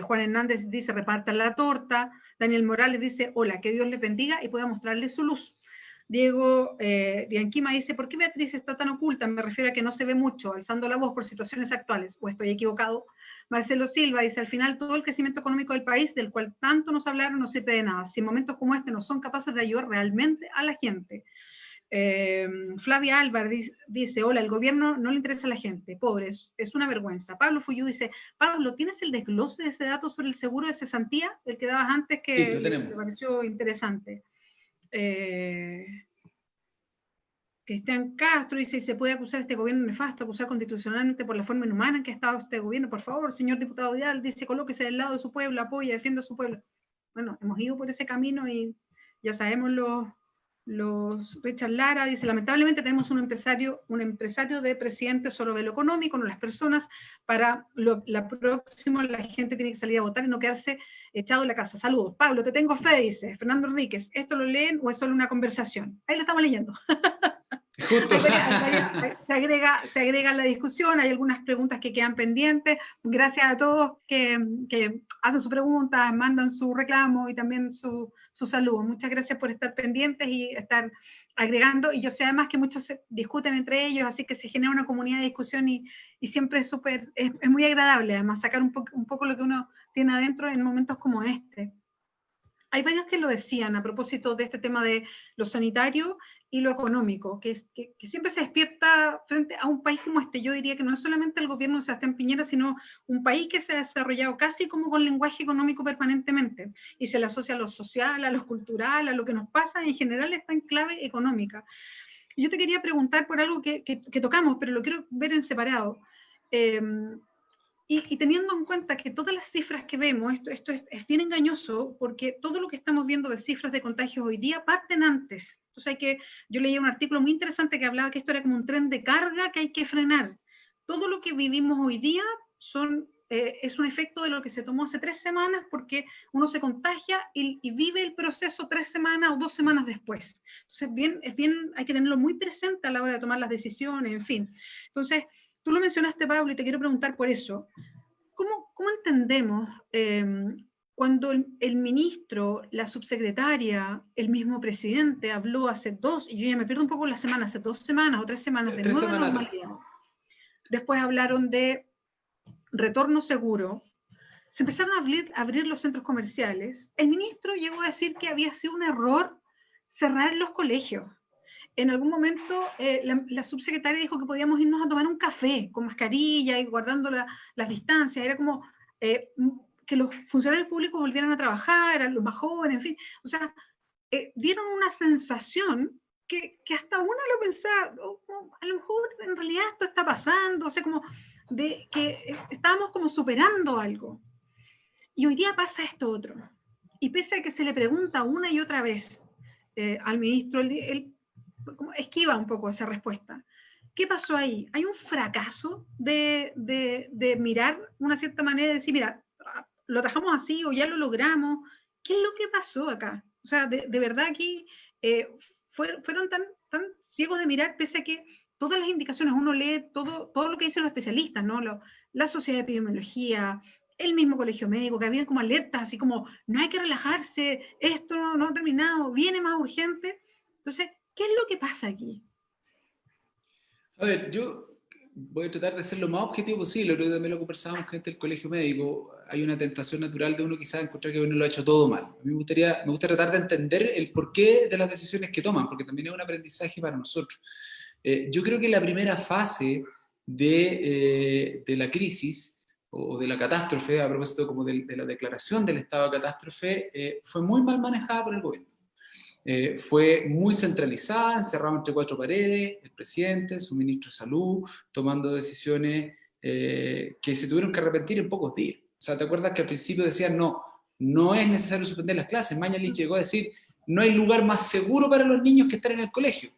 Speaker 1: Juan Hernández dice, repartan la torta. Daniel Morales dice, hola, que Dios les bendiga y pueda mostrarles su luz. Diego Bianquima dice, ¿por qué Beatriz está tan oculta? Me refiero a que no se ve mucho, alzando la voz por situaciones actuales, o estoy equivocado. Marcelo Silva dice, al final todo el crecimiento económico del país, del cual tanto nos hablaron, no sirve de nada. Si en momentos como este no son capaces de ayudar realmente a la gente. Flavia Álvarez dice, hola, el gobierno no le interesa a la gente, pobre, es una vergüenza. Pablo Fuyú dice, Pablo, ¿tienes el desglose de ese dato sobre el seguro de cesantía? El que dabas antes, que
Speaker 2: Sí, lo tenemos.
Speaker 1: me pareció interesante. Cristian Castro dice, ¿se puede acusar a este gobierno nefasto, acusar constitucionalmente por la forma inhumana en que ha estado este gobierno? Por favor, señor diputado Vidal, dice, colóquese del lado de su pueblo, apoya, defienda a su pueblo. Bueno, hemos ido por ese camino y ya sabemos Richard Lara dice, lamentablemente tenemos un empresario de presidente solo de lo económico, no las personas. Para la próxima la gente tiene que salir a votar y no quedarse echado en la casa. Saludos. Pablo, te tengo fe, dice Fernando Enríquez. ¿Esto lo leen o es solo una conversación? Ahí lo estamos leyendo.
Speaker 2: Justo.
Speaker 1: Se agrega a la discusión, hay algunas preguntas que quedan pendientes. Gracias a todos que hacen su pregunta, mandan su reclamo y también su saludo. Muchas gracias por estar pendientes y estar agregando. Y yo sé además que muchos se discuten entre ellos, así que se genera una comunidad de discusión y siempre es muy agradable además sacar un poco lo que uno tiene adentro en momentos como este. Hay varios que lo decían a propósito de este tema de lo sanitario y lo económico, que siempre se despierta frente a un país como este. Yo diría que no es solamente el gobierno de Sebastián Piñera, sino un país que se ha desarrollado casi como con lenguaje económico permanentemente, y se le asocia a lo social, a lo cultural, a lo que nos pasa, en general está en clave económica. Yo te quería preguntar por algo que tocamos, pero lo quiero ver en separado. Y teniendo en cuenta que todas las cifras que vemos, esto es bien engañoso, porque todo lo que estamos viendo de cifras de contagios hoy día parten antes. Entonces yo leí un artículo muy interesante que hablaba que esto era como un tren de carga que hay que frenar. Todo lo que vivimos hoy día es un efecto de lo que se tomó hace 3 semanas, porque uno se contagia y vive el proceso 3 semanas o 2 semanas después. Entonces hay que tenerlo muy presente a la hora de tomar las decisiones, en fin. Entonces, tú lo mencionaste, Pablo, y te quiero preguntar por eso. ¿Cómo entendemos cuando el ministro, la subsecretaria, el mismo presidente habló y yo ya me pierdo un poco la semana, hace 2 semanas o 3 semanas de nueva normalidad? Después hablaron de retorno seguro. Se empezaron a abrir los centros comerciales. El ministro llegó a decir que había sido un error cerrar los colegios. En algún momento la subsecretaria dijo que podíamos irnos a tomar un café con mascarilla y guardando las distancias. Era como que los funcionarios públicos volvieran a trabajar, los más jóvenes, en fin. O sea, dieron una sensación que hasta uno lo pensaba, a lo mejor en realidad esto está pasando, o sea, como de que estábamos como superando algo. Y hoy día pasa esto otro. Y pese a que se le pregunta una y otra vez al ministro, él como esquiva un poco esa respuesta. ¿Qué pasó ahí? Hay un fracaso de mirar una cierta manera, de decir, mira, lo trabajamos así o ya lo logramos. ¿Qué es lo que pasó acá? O sea, de verdad aquí fueron tan ciegos de mirar, pese a que todas las indicaciones, uno lee todo lo que dicen los especialistas, ¿no? La Sociedad de Epidemiología, el mismo colegio médico, que había como alertas, así como, no hay que relajarse, esto no ha terminado, viene más urgente. Entonces, ¿qué es lo que pasa aquí?
Speaker 2: A ver, yo voy a tratar de ser lo más objetivo posible. Otro día también lo conversábamos con gente del colegio médico. Hay una tentación natural de uno quizás encontrar que uno lo ha hecho todo mal. A mí me gusta tratar de entender el porqué de las decisiones que toman, porque también es un aprendizaje para nosotros. Yo creo que la primera fase de la crisis o de la catástrofe, a propósito como de la declaración del estado de catástrofe, fue muy mal manejada por el gobierno. Fue muy centralizada, encerrado entre cuatro paredes, el presidente, su ministro de Salud, tomando decisiones que se tuvieron que arrepentir en pocos días. O sea, ¿te acuerdas que al principio decían no es necesario suspender las clases? Mañalich llegó a decir, no hay lugar más seguro para los niños que estar en el colegio.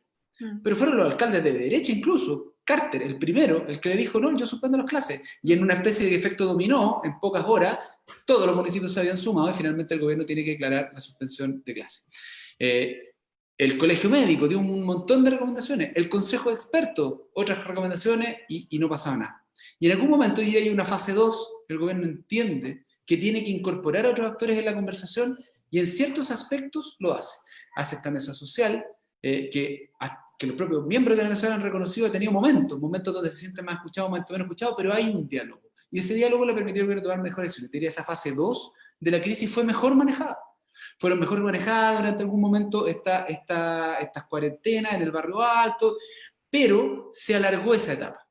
Speaker 2: Pero fueron los alcaldes de derecha incluso, Carter, el primero, el que le dijo, no, yo suspendo las clases. Y en una especie de efecto dominó, en pocas horas, todos los municipios se habían sumado y finalmente el gobierno tiene que declarar la suspensión de clases. El colegio médico dio un montón de recomendaciones, el consejo de expertos, otras recomendaciones y no pasaba nada. Y en algún momento, y hay una fase 2, el gobierno entiende que tiene que incorporar a otros actores en la conversación y en ciertos aspectos lo hace. Hace esta mesa social que los propios miembros de la mesa han reconocido, ha tenido momentos donde se siente más escuchado, momentos menos escuchado, pero hay un diálogo. Y ese diálogo le permitió al gobierno tomar mejores decisiones. Diría, esa fase 2 de la crisis fue mejor manejada. Fueron mejor manejadas durante algún momento estas cuarentenas en el barrio alto, pero se alargó esa etapa.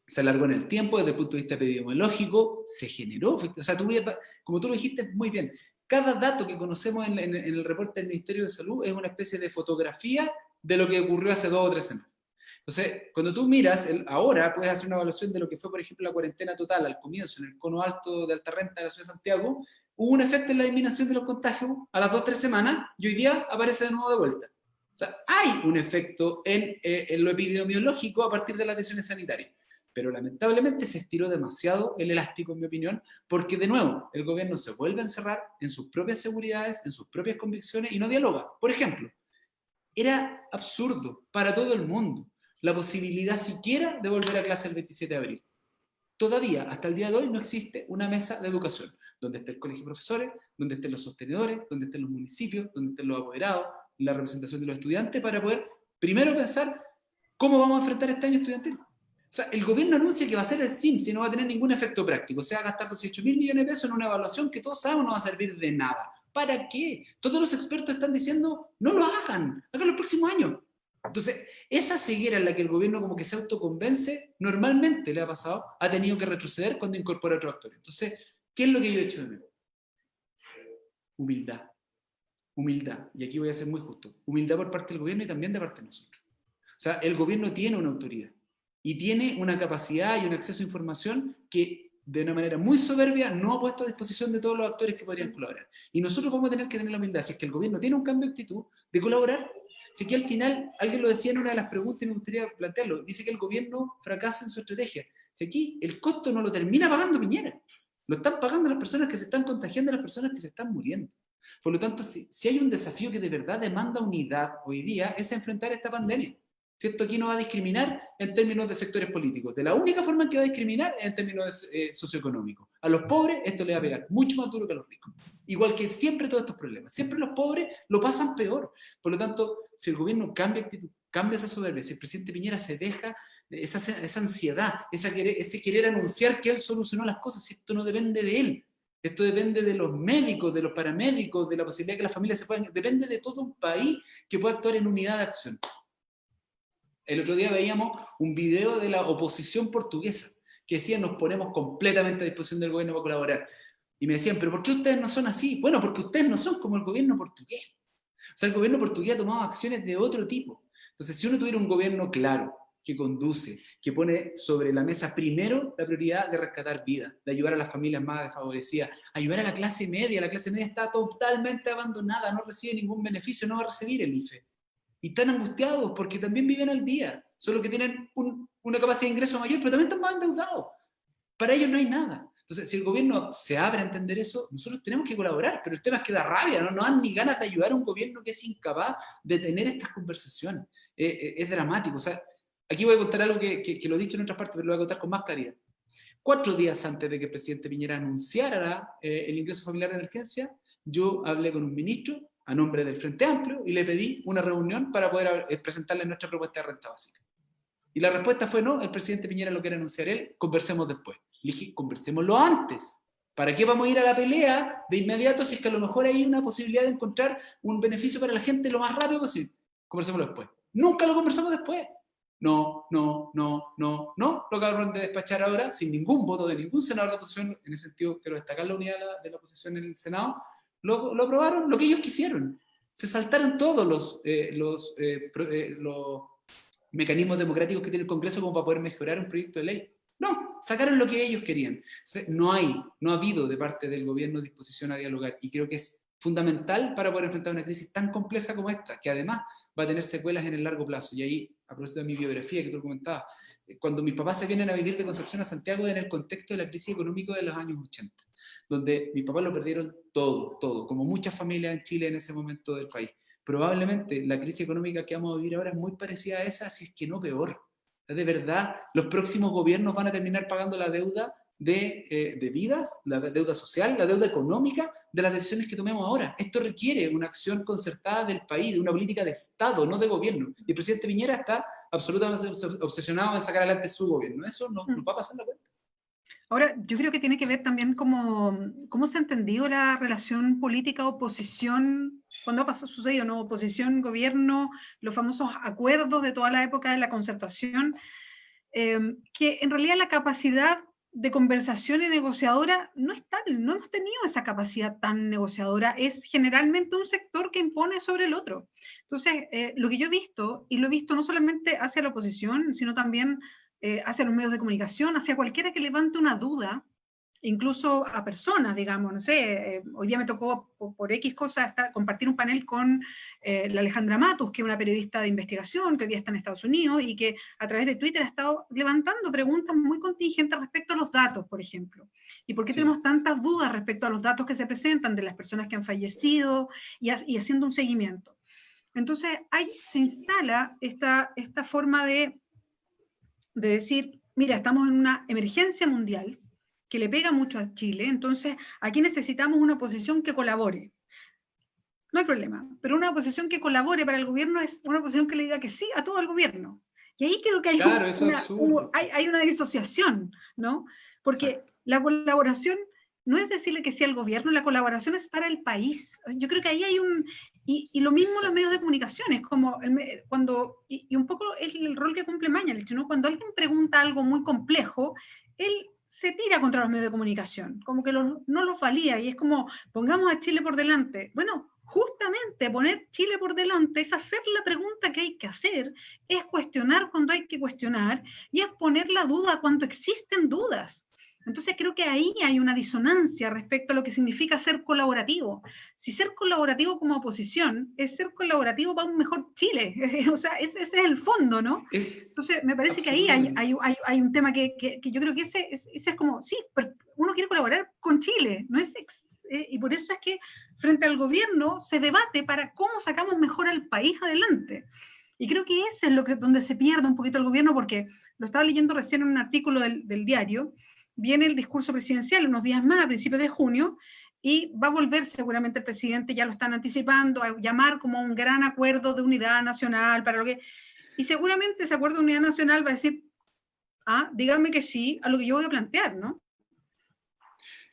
Speaker 2: Se alargó en el tiempo desde el punto de vista epidemiológico, se generó, o sea, como tú lo dijiste muy bien, cada dato que conocemos en el reporte del Ministerio de Salud es una especie de fotografía de lo que ocurrió hace 2 o 3 semanas. Entonces, cuando tú miras, ahora puedes hacer una evaluación de lo que fue, por ejemplo, la cuarentena total al comienzo, en el cono alto de alta renta de la ciudad de Santiago, hubo un efecto en la disminución de los contagios a las 2 o 3 semanas y hoy día aparece de nuevo de vuelta. O sea, hay un efecto en lo epidemiológico a partir de las decisiones sanitarias. Pero lamentablemente se estiró demasiado el elástico, en mi opinión, porque de nuevo el gobierno se vuelve a encerrar en sus propias seguridades, en sus propias convicciones y no dialoga. Por ejemplo, era absurdo para todo el mundo la posibilidad siquiera de volver a clase el 27 de abril. Todavía, hasta el día de hoy, no existe una mesa de educación donde esté el colegio de profesores, donde estén los sostenedores, donde estén los municipios, donde estén los apoderados, la representación de los estudiantes, para poder primero pensar cómo vamos a enfrentar este año estudiantil. O sea, el gobierno anuncia que va a ser el SIMS y no va a tener ningún efecto práctico. O sea, va a gastar 18.000 millones de pesos en una evaluación que todos sabemos no va a servir de nada. ¿Para qué? Todos los expertos están diciendo, no lo hagan, háganlo el próximo año. Entonces, esa ceguera en la que el gobierno como que se autoconvence, normalmente le ha pasado, ha tenido que retroceder cuando incorpora a otros actores. Entonces, ¿qué es lo que yo he hecho de menos? Humildad. Humildad. Y aquí voy a ser muy justo. Humildad por parte del gobierno y también de parte de nosotros. O sea, el gobierno tiene una autoridad y tiene una capacidad y un acceso a información que de una manera muy soberbia no ha puesto a disposición de todos los actores que podrían colaborar. Y nosotros vamos a tener que tener la humildad, si es que el gobierno tiene un cambio de actitud, de colaborar. Si es que al final, alguien lo decía en una de las preguntas y me gustaría plantearlo, dice que el gobierno fracasa en su estrategia. Si aquí el costo no lo termina pagando Piñera, lo están pagando las personas que se están contagiando, las personas que se están muriendo. Por lo tanto, si hay un desafío que de verdad demanda unidad hoy día, es enfrentar esta pandemia. ¿Cierto? Aquí no va a discriminar en términos de sectores políticos. De la única forma en que va a discriminar es en términos socioeconómicos. A los pobres esto le va a pegar mucho más duro que a los ricos. Igual que siempre todos estos problemas. Siempre los pobres lo pasan peor. Por lo tanto, si el gobierno cambia actitud, cambia esa soberbia, si el presidente Piñera se deja esa ansiedad, ese querer anunciar que él solucionó las cosas, si esto no depende de él. Esto depende de los médicos, de los paramédicos, de la posibilidad de que las familias se puedan... Depende de todo un país que pueda actuar en unidad de acción. El otro día veíamos un video de la oposición portuguesa que decía nos ponemos completamente a disposición del gobierno para colaborar. Y me decían, ¿pero por qué ustedes no son así? Bueno, porque ustedes no son como el gobierno portugués. O sea, el gobierno portugués ha tomado acciones de otro tipo. Entonces, si uno tuviera un gobierno claro, que conduce, que pone sobre la mesa primero la prioridad de rescatar vidas, de ayudar a las familias más desfavorecidas, ayudar a la clase media está totalmente abandonada, no recibe ningún beneficio, no va a recibir el IFE. Y están angustiados porque también viven al día, solo que tienen una capacidad de ingreso mayor, pero también están más endeudados. Para ellos no hay nada. Entonces, si el gobierno se abre a entender eso, nosotros tenemos que colaborar, pero el tema es que da rabia, no dan ni ganas de ayudar a un gobierno que es incapaz de tener estas conversaciones. Es dramático. O sea, aquí voy a contar algo que lo he dicho en otras partes, pero lo voy a contar con más claridad. 4 días antes de que el presidente Piñera anunciara el ingreso familiar de emergencia, yo hablé con un ministro a nombre del Frente Amplio y le pedí una reunión para poder presentarle nuestra propuesta de renta básica. Y la respuesta fue no, el presidente Piñera lo quiere anunciar él, conversemos después. Le dije, conversémoslo antes. ¿Para qué vamos a ir a la pelea de inmediato si es que a lo mejor hay una posibilidad de encontrar un beneficio para la gente lo más rápido posible? Conversémoslo después. Nunca lo conversamos después. No, lo acabaron de despachar ahora sin ningún voto de ningún senador de oposición. En ese sentido, quiero destacar la unidad de la oposición en el Senado. Lo aprobaron lo que ellos quisieron. Se saltaron todos los mecanismos democráticos que tiene el Congreso como para poder mejorar un proyecto de ley. No, sacaron lo que ellos querían. No ha habido de parte del gobierno disposición a dialogar, y creo que es fundamental para poder enfrentar una crisis tan compleja como esta, que además va a tener secuelas en el largo plazo. Y ahí, a propósito de mi biografía que tú comentabas, cuando mis papás se vienen a vivir de Concepción a Santiago en el contexto de la crisis económica de los años 80, donde mis papás lo perdieron todo, como muchas familias en Chile en ese momento del país. Probablemente la crisis económica que vamos a vivir ahora es muy parecida a esa, si es que no peor. De verdad, los próximos gobiernos van a terminar pagando la deuda de vidas, la deuda social, la deuda económica de las decisiones que tomemos ahora. Esto requiere una acción concertada del país, de una política de Estado, no de gobierno. Y el presidente Piñera está absolutamente obsesionado en sacar adelante su gobierno. Eso nos va a pasar la cuenta.
Speaker 1: Ahora, yo creo que tiene que ver también cómo se ha entendido la relación política-oposición, cuando ha sucedido, ¿no? Oposición-gobierno, los famosos acuerdos de toda la época de la concertación, que en realidad la capacidad de conversación y negociadora no es tal, no hemos tenido esa capacidad tan negociadora, es generalmente un sector que impone sobre el otro. Entonces, lo que yo he visto, y lo he visto no solamente hacia la oposición, sino también hacia los medios de comunicación, hacia cualquiera que levante una duda, incluso a personas, digamos, no sé, hoy día me tocó por X cosas compartir un panel con la Alejandra Matus, que es una periodista de investigación, que hoy día está en Estados Unidos y que a través de Twitter ha estado levantando preguntas muy contingentes respecto a los datos, por ejemplo. ¿Y por qué tenemos tantas dudas respecto a los datos que se presentan de las personas que han fallecido y haciendo un seguimiento? Entonces, se instala esta forma de decir, mira, estamos en una emergencia mundial que le pega mucho a Chile, entonces aquí necesitamos una oposición que colabore. No hay problema, pero una oposición que colabore para el gobierno es una oposición que le diga que sí a todo el gobierno. Y ahí creo que hay, hay una disociación, ¿no? Porque exacto, la colaboración no es decirle que sí al gobierno, la colaboración es para el país. Yo creo que ahí hay un... Y lo mismo exacto, los medios de comunicación, es como cuando... Y un poco es el rol que cumple Mañalich, ¿no? Cuando alguien pregunta algo muy complejo, él se tira contra los medios de comunicación, como que no los valía, y es como, pongamos a Chile por delante. Bueno, justamente poner Chile por delante es hacer la pregunta que hay que hacer, es cuestionar cuando hay que cuestionar, y es poner la duda cuando existen dudas. Entonces creo que ahí hay una disonancia respecto a lo que significa ser colaborativo. Si ser colaborativo como oposición es ser colaborativo para un mejor Chile, o sea, ese es el fondo, ¿no? Entonces me parece que ahí hay un tema que yo creo que ese es como, sí, uno quiere colaborar con Chile, no es y por eso es que frente al gobierno se debate para cómo sacamos mejor al país adelante. Y creo que ese es donde se pierde un poquito el gobierno, porque lo estaba leyendo recién en un artículo del diario. Viene el discurso presidencial unos días más, a principios de junio, y va a volver seguramente el presidente, ya lo están anticipando, a llamar como un gran acuerdo de unidad nacional, para lo que... Y seguramente ese acuerdo de unidad nacional va a decir, dígame que sí a lo que yo voy a plantear, ¿no?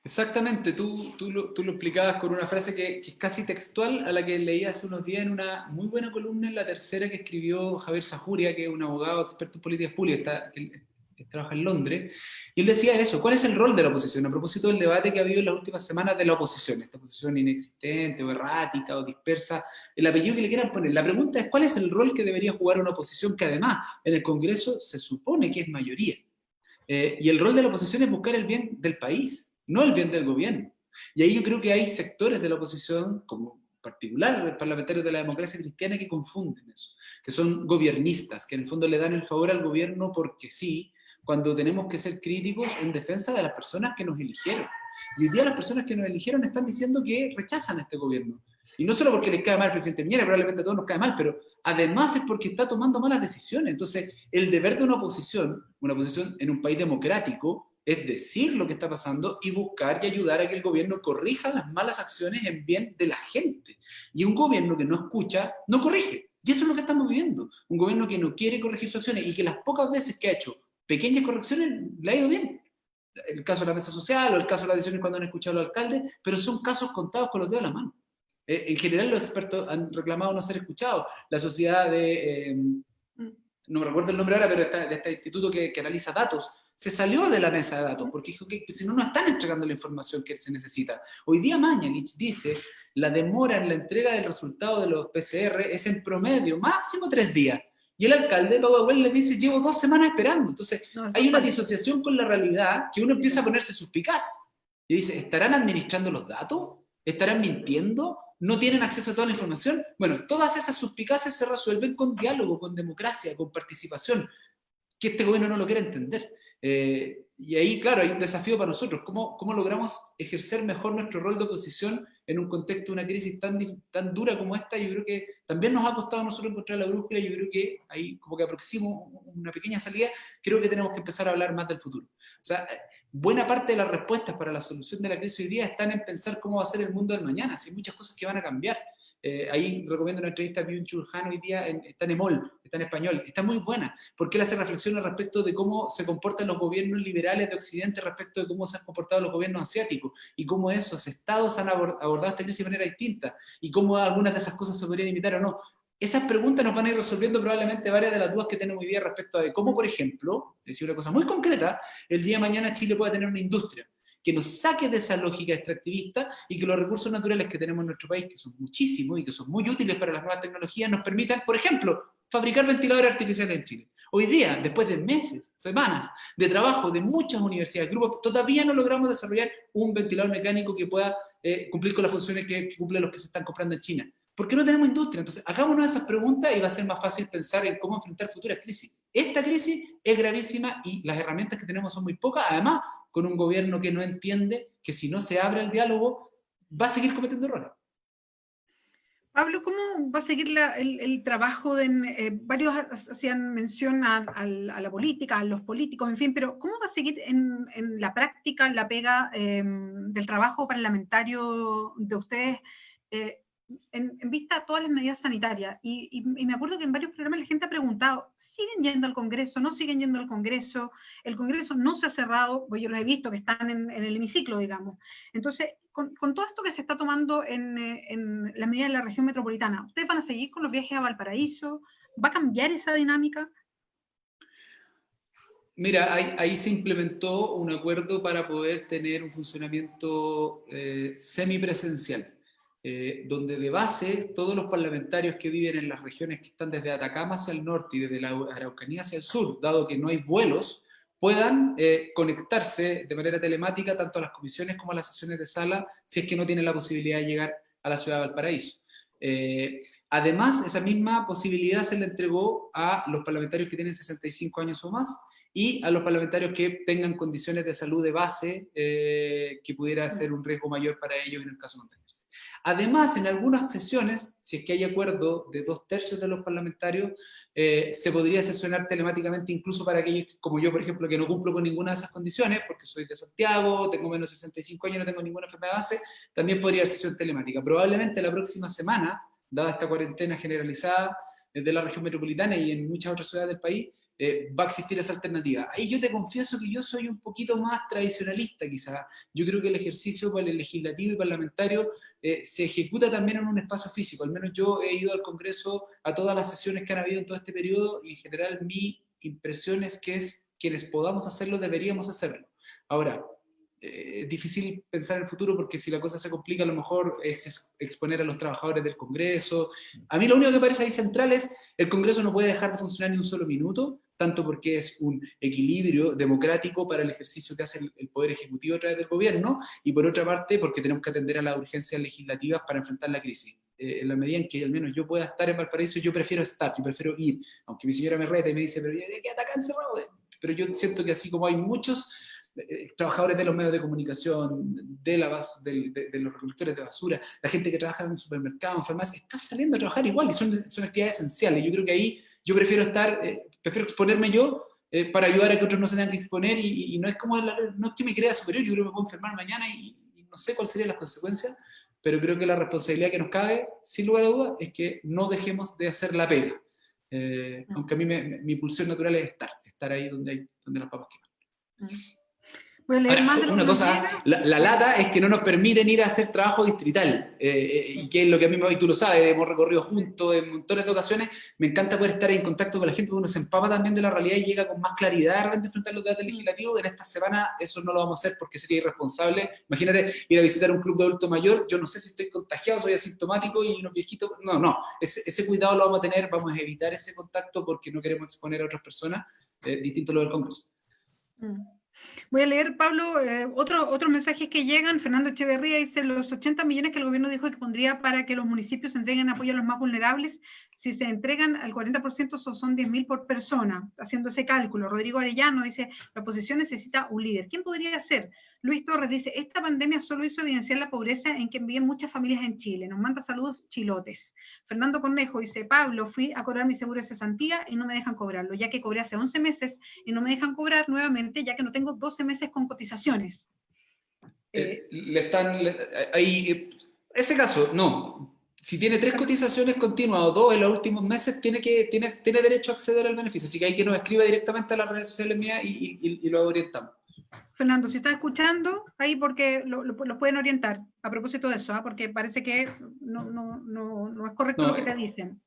Speaker 2: Exactamente, tú lo explicabas con una frase que es casi textual a la que leí hace unos días en una muy buena columna en La Tercera que escribió Javier Sajuria, que es un abogado experto en políticas públicas, que trabaja en Londres, y él decía eso, ¿cuál es el rol de la oposición? A propósito del debate que ha habido en las últimas semanas de la oposición, esta oposición inexistente o errática o dispersa, el apellido que le quieran poner. La pregunta es, ¿cuál es el rol que debería jugar una oposición que además en el Congreso se supone que es mayoría? Y el rol de la oposición es buscar el bien del país, no el bien del gobierno. Y ahí yo creo que hay sectores de la oposición, como en particular los parlamentarios de la democracia cristiana, que confunden eso, que son gobiernistas, que en el fondo le dan el favor al gobierno porque sí, cuando tenemos que ser críticos en defensa de las personas que nos eligieron. Y hoy día las personas que nos eligieron están diciendo que rechazan a este gobierno. Y no solo porque les cae mal el presidente Piñera, probablemente a todos nos cae mal, pero además es porque está tomando malas decisiones. Entonces, el deber de una oposición en un país democrático, es decir lo que está pasando y buscar y ayudar a que el gobierno corrija las malas acciones en bien de la gente. Y un gobierno que no escucha, no corrige. Y eso es lo que estamos viviendo. Un gobierno que no quiere corregir sus acciones y que las pocas veces que ha hecho pequeñas correcciones le ha ido bien. El caso de la mesa social o el caso de las decisiones cuando han escuchado al alcalde, pero son casos contados con los dedos de la mano. En general los expertos han reclamado no ser escuchados. La sociedad de, no me recuerdo el nombre ahora, pero de este instituto que analiza datos, se salió de la mesa de datos porque dijo que si no, no están entregando la información que se necesita. Hoy día Mañalich dice la demora en la entrega del resultado de los PCR es en promedio máximo 3 días. Y el alcalde, Pau Abuel, le dice, llevo 2 semanas esperando. Entonces, no, hay una disociación con la realidad que uno empieza a ponerse suspicaz. Y dice, ¿estarán administrando los datos? ¿Estarán mintiendo? ¿No tienen acceso a toda la información? Bueno, todas esas suspicacias se resuelven con diálogo, con democracia, con participación, que este gobierno no lo quiere entender. Y ahí, claro, hay un desafío para nosotros. ¿Cómo logramos ejercer mejor nuestro rol de oposición en un contexto de una crisis tan dura como esta? Yo creo que también nos ha costado a nosotros encontrar la brújula. Yo creo que ahí como que aproximo una pequeña salida. Creo que tenemos que empezar a hablar más del futuro. O sea, buena parte de las respuestas para la solución de la crisis hoy día están en pensar cómo va a ser el mundo del mañana. Hay muchas cosas que van a cambiar. Ahí recomiendo una entrevista a Byung-Chul Han hoy día, está en EMOL, está en español, está muy buena, porque él hace reflexiones respecto de cómo se comportan los gobiernos liberales de Occidente respecto de cómo se han comportado los gobiernos asiáticos, y cómo esos estados han abordado esta crisis de manera distinta, y cómo algunas de esas cosas se podrían imitar o no. Esas preguntas nos van a ir resolviendo probablemente varias de las dudas que tenemos hoy día respecto a cómo, por ejemplo, decir una cosa muy concreta, el día de mañana Chile puede tener una industria que nos saque de esa lógica extractivista y que los recursos naturales que tenemos en nuestro país, que son muchísimos y que son muy útiles para las nuevas tecnologías, nos permitan, por ejemplo, fabricar ventiladores artificiales en Chile. Hoy día, después de meses, semanas de trabajo de muchas universidades, grupos, todavía no logramos desarrollar un ventilador mecánico que pueda cumplir con las funciones que cumplen los que se están comprando en China. ¿Por qué no tenemos industria? Entonces, hagámonos esas preguntas y va a ser más fácil pensar en cómo enfrentar futuras crisis. Esta crisis es gravísima y las herramientas que tenemos son muy pocas. Además, con un gobierno que no entiende que si no se abre el diálogo, va a seguir cometiendo errores.
Speaker 1: Pablo, ¿cómo va a seguir el trabajo de varios hacían mención a la política, a los políticos, en fin, pero ¿cómo va a seguir en la práctica la pega del trabajo parlamentario de ustedes en vista a todas las medidas sanitarias? Y me acuerdo que en varios programas la gente ha preguntado, ¿siguen yendo al Congreso? ¿No siguen yendo al Congreso? El Congreso no se ha cerrado, pues yo los he visto que están en el hemiciclo, digamos. Entonces, con todo esto que se está tomando en la medida de la región metropolitana, ¿ustedes van a seguir con los viajes a Valparaíso? ¿Va a cambiar esa dinámica?
Speaker 2: Mira, ahí se implementó un acuerdo para poder tener un funcionamiento semipresencial, donde de base todos los parlamentarios que viven en las regiones que están desde Atacama hacia el norte y desde la Araucanía hacia el sur, dado que no hay vuelos, puedan conectarse de manera telemática tanto a las comisiones como a las sesiones de sala, si es que no tienen la posibilidad de llegar a la ciudad de Valparaíso. Además, esa misma posibilidad se le entregó a los parlamentarios que tienen 65 años o más y a los parlamentarios que tengan condiciones de salud de base que pudiera ser un riesgo mayor para ellos en el caso de contagiarse. Además, en algunas sesiones, si es que hay acuerdo de 2/3 de los parlamentarios, se podría sesionar telemáticamente incluso para aquellos como yo, por ejemplo, que no cumplo con ninguna de esas condiciones, porque soy de Santiago, tengo menos de 65 años, no tengo ninguna enfermedad de base, también podría haber sesión telemática. Probablemente la próxima semana, dada esta cuarentena generalizada de la región metropolitana y en muchas otras ciudades del país, va a existir esa alternativa. Ahí yo te confieso que yo soy un poquito más tradicionalista quizás. Yo creo que el ejercicio para el legislativo y parlamentario se ejecuta también en un espacio físico. Al menos yo he ido al Congreso a todas las sesiones que han habido en todo este periodo y en general mi impresión es que quienes podamos hacerlo deberíamos hacerlo. Ahora, es difícil pensar en el futuro porque si la cosa se complica a lo mejor es exponer a los trabajadores del Congreso. A mí lo único que parece ahí central es el Congreso no puede dejar de funcionar ni un solo minuto, tanto porque es un equilibrio democrático para el ejercicio que hace el Poder Ejecutivo a través del gobierno, y por otra parte porque tenemos que atender a las urgencias legislativas para enfrentar la crisis. En la medida en que al menos yo pueda estar en Valparaíso, yo prefiero estar, yo prefiero ir, aunque mi señora me reta y me dice, pero ¿qué ataca encerrado? pero yo siento que así como hay muchos trabajadores de los medios de comunicación, de los recolectores de basura, la gente que trabaja en supermercados, en farmacias, está saliendo a trabajar igual y son actividades esenciales. Yo creo que ahí yo prefiero exponerme yo para ayudar a que otros no se tengan que exponer y no es como, no es que me crea superior, yo creo que me puedo enfermar mañana y no sé cuáles serían las consecuencias, pero creo que la responsabilidad que nos cabe, sin lugar a dudas, es que no dejemos de hacer la pega. Aunque a mí mi pulsión natural es estar ahí donde las papas queman.
Speaker 1: Voy a leer más de lo
Speaker 2: una
Speaker 1: que
Speaker 2: cosa, la lata es que no nos permiten ir a hacer trabajo distrital, y que es lo que a mí, y tú lo sabes, hemos recorrido juntos en montones de ocasiones, me encanta poder estar en contacto con la gente, porque uno se empapa también de la realidad y llega con más claridad de repente frente a los debates legislativos. En esta semana eso no lo vamos a hacer porque sería irresponsable. Imagínate ir a visitar un club de adulto mayor, yo no sé si estoy contagiado, soy asintomático y unos viejitos, no, ese cuidado lo vamos a tener, vamos a evitar ese contacto porque no queremos exponer a otras personas, distinto a lo del Congreso.
Speaker 1: Voy a leer, Pablo, otros mensajes que llegan. Fernando Echeverría dice, los 80 millones que el gobierno dijo que pondría para que los municipios entreguen apoyo a los más vulnerables, si se entregan al 40% son 10.000 por persona, haciendo ese cálculo. Rodrigo Arellano dice, la oposición necesita un líder. ¿Quién podría ser? Luis Torres dice, esta pandemia solo hizo evidenciar la pobreza en que viven muchas familias en Chile. Nos manda saludos chilotes. Fernando Cornejo dice, Pablo, fui a cobrar mi seguro de cesantía y no me dejan cobrarlo, ya que cobré hace 11 meses y no me dejan cobrar nuevamente, ya que no tengo 12 meses con cotizaciones.
Speaker 2: Ese caso, no. Si tiene 3 cotizaciones continuas o 2 en los últimos meses, tiene derecho a acceder al beneficio. Así que hay que nos escriba directamente a las redes sociales mías y lo orientamos.
Speaker 1: Fernando, si estás escuchando, ahí porque los pueden orientar a propósito de eso, porque parece que no es correcto lo que te dicen.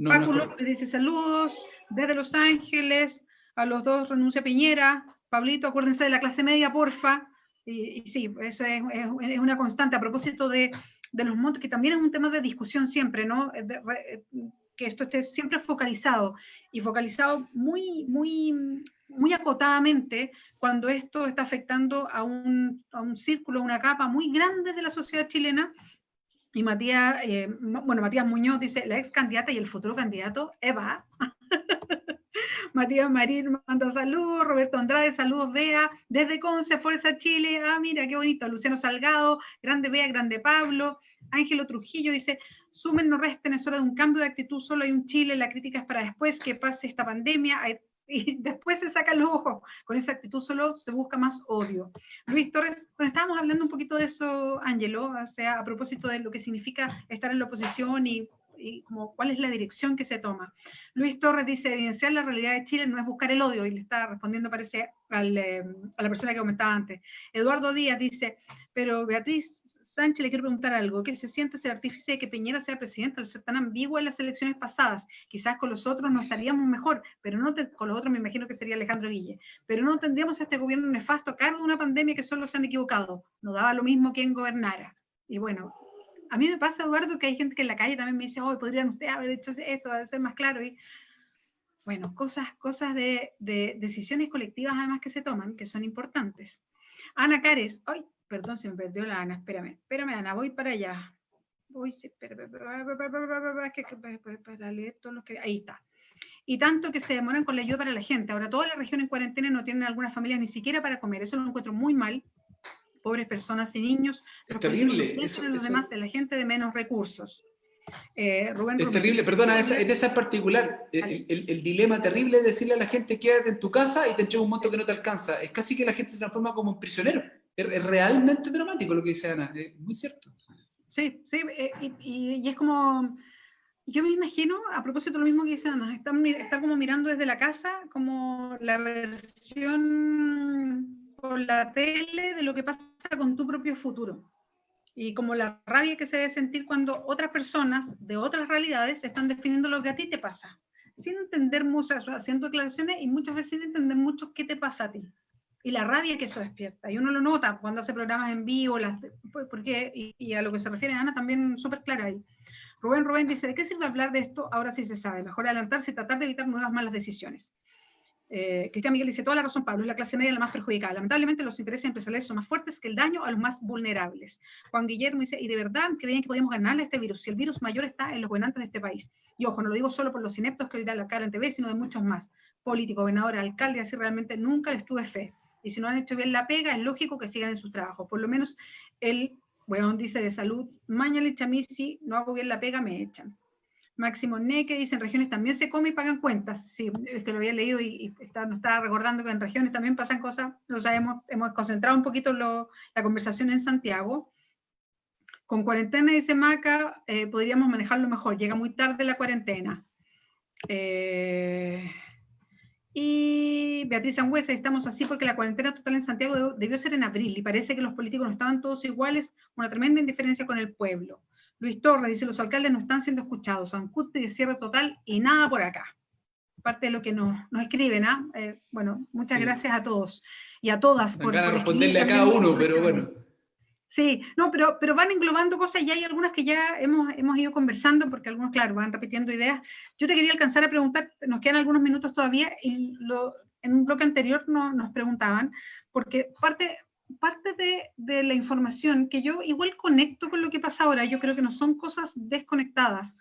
Speaker 1: Paco López dice saludos desde Los Ángeles, a los dos renuncia Piñera. Pablito, acuérdense de la clase media, porfa. Y sí, eso es una constante a propósito de los montos, que también es un tema de discusión siempre, ¿no? Que esto esté siempre focalizado, y focalizado muy, muy, muy acotadamente cuando esto está afectando a un círculo, una capa muy grande de la sociedad chilena. Y Matías Muñoz dice, la ex candidata y el futuro candidato, Eva. Matías Marín manda saludos, Roberto Andrade, saludos Bea, desde Conce, Fuerza Chile, mira qué bonito, Luciano Salgado, grande Bea, grande Pablo, Ángelo Trujillo dice, sumen, no resten, es hora de un cambio de actitud, solo hay un Chile, la crítica es para después que pase esta pandemia, y después se sacan los ojos, con esa actitud solo se busca más odio. Luis Torres, bueno, estábamos hablando un poquito de eso, Ángelo, o sea, a propósito de lo que significa estar en la oposición y como cuál es la dirección que se toma. Luis Torres dice, evidenciar la realidad de Chile no es buscar el odio, y le está respondiendo, parece, a la persona que comentaba antes. Eduardo Díaz dice, pero Beatriz Sánchez, le quiero preguntar algo, ¿qué se siente ser artífice de que Piñera sea presidente al ser tan ambigua en las elecciones pasadas? Quizás con los otros no estaríamos mejor, pero con los otros me imagino que sería Alejandro Guille, pero no tendríamos este gobierno nefasto a cargo de una pandemia que solo se han equivocado, no daba lo mismo quien gobernara. Y bueno, a mí me pasa, Eduardo, que hay gente que en la calle también me dice, podrían ustedes haber hecho esto, debe ser más claro. Y bueno, cosas de decisiones colectivas además que se toman, que son importantes. Ana Cares, perdón, se me perdió la Ana, espérame, Ana, voy para allá. Para leer todos los que... Ahí está. Y tanto que se demoran con la ayuda para la gente. Ahora, toda la región en cuarentena no tienen algunas familias ni siquiera para comer. Eso lo encuentro muy mal. Pobres personas y niños.
Speaker 2: Es terrible.
Speaker 1: Los demás, la gente de menos recursos. Rubén
Speaker 2: es terrible, perdona, esa en particular, el dilema terrible es decirle a la gente, quédate en tu casa y te entrego un monto que no te alcanza. Es casi que la gente se transforma como un prisionero. Es realmente dramático lo que dice Ana, es muy cierto.
Speaker 1: Sí, y es como, yo me imagino, a propósito de lo mismo que dice Ana, está como mirando desde la casa, como la versión por la tele de lo que pasa con tu propio futuro. Y como la rabia que se debe sentir cuando otras personas de otras realidades están definiendo lo que a ti te pasa, sin entender muchas, haciendo declaraciones y muchas veces sin entender mucho qué te pasa a ti. Y la rabia que eso despierta. Y uno lo nota cuando hace programas en vivo, porque, y a lo que se refiere Ana también súper clara ahí. Rubén dice, ¿de qué sirve hablar de esto? Ahora sí se sabe. Mejor adelantarse y tratar de evitar nuevas malas decisiones. Cristian Miguel dice, toda la razón, Pablo, es la clase media la más perjudicada. Lamentablemente los intereses empresariales son más fuertes que el daño a los más vulnerables. Juan Guillermo dice, ¿y de verdad creían que podíamos ganarle a este virus? Si el virus mayor está en los gobernantes de este país. Y ojo, no lo digo solo por los ineptos que hoy dan la cara en TV, sino de muchos más. político, gobernador, alcalde, así realmente nunca les tuve fe. Y si no han hecho bien la pega, es lógico que sigan en sus trabajos. Por lo menos el weón dice de salud, Mañalich, a mí si no hago bien la pega, me echan. Máximo Neque dice, en regiones también se come y pagan cuentas. Sí, es que lo había leído y nos estaba recordando que en regiones también pasan cosas, lo sabemos, hemos concentrado un poquito la conversación en Santiago. Con cuarentena, dice Maca, podríamos manejarlo mejor, llega muy tarde la cuarentena. Y Beatriz Sangüesa, estamos así porque la cuarentena total en Santiago debió ser en abril y parece que los políticos no estaban todos iguales, una tremenda indiferencia con el pueblo. Luis Torres dice, los alcaldes no están siendo escuchados, Ancut de cierre total y nada por acá. Parte de lo que nos escriben, ¿ah? Bueno, muchas gracias a todos y a todas
Speaker 2: por responderle
Speaker 1: escribir,
Speaker 2: a cada uno, pero bueno.
Speaker 1: Sí, no, pero van englobando cosas y hay algunas que ya hemos ido conversando, porque algunos, claro, van repitiendo ideas. Yo te quería alcanzar a preguntar, nos quedan algunos minutos todavía, y en un bloque anterior nos preguntaban, porque parte de la información que yo igual conecto con lo que pasa ahora, yo creo que no son cosas desconectadas,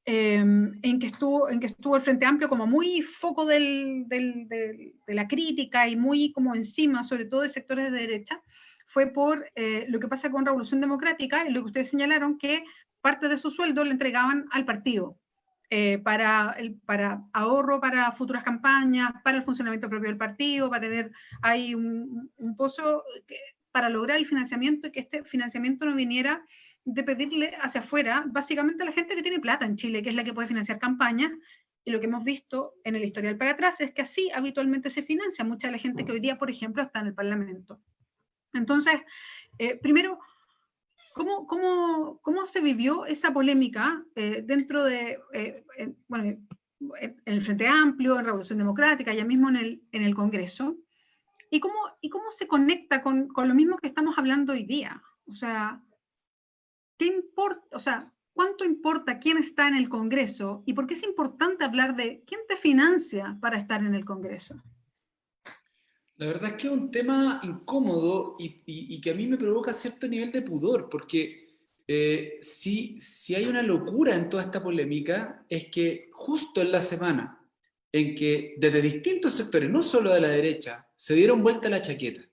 Speaker 1: en que estuvo el Frente Amplio como muy foco de la crítica y muy como encima, sobre todo de sectores de derecha, fue por lo que pasa con Revolución Democrática y lo que ustedes señalaron, que parte de su sueldo le entregaban al partido para ahorro para futuras campañas, para el funcionamiento propio del partido, para tener ahí un pozo para lograr el financiamiento y que este financiamiento no viniera de pedirle hacia afuera, básicamente a la gente que tiene plata en Chile, que es la que puede financiar campañas, y lo que hemos visto en el historial para atrás es que así habitualmente se financia mucha de la gente que hoy día, por ejemplo, está en el Parlamento. Entonces, primero, ¿cómo se vivió esa polémica dentro de, bueno, en el Frente Amplio, en Revolución Democrática, ya mismo en el Congreso? ¿Y cómo se conecta con lo mismo que estamos hablando hoy día? O sea, ¿qué importa? O sea, ¿cuánto importa quién está en el Congreso? ¿Y por qué es importante hablar de quién te financia para estar en el Congreso?
Speaker 2: La verdad es que es un tema incómodo y que a mí me provoca cierto nivel de pudor, porque si hay una locura en toda esta polémica, es que justo en la semana en que desde distintos sectores, no solo de la derecha, se dieron vuelta la chaqueta,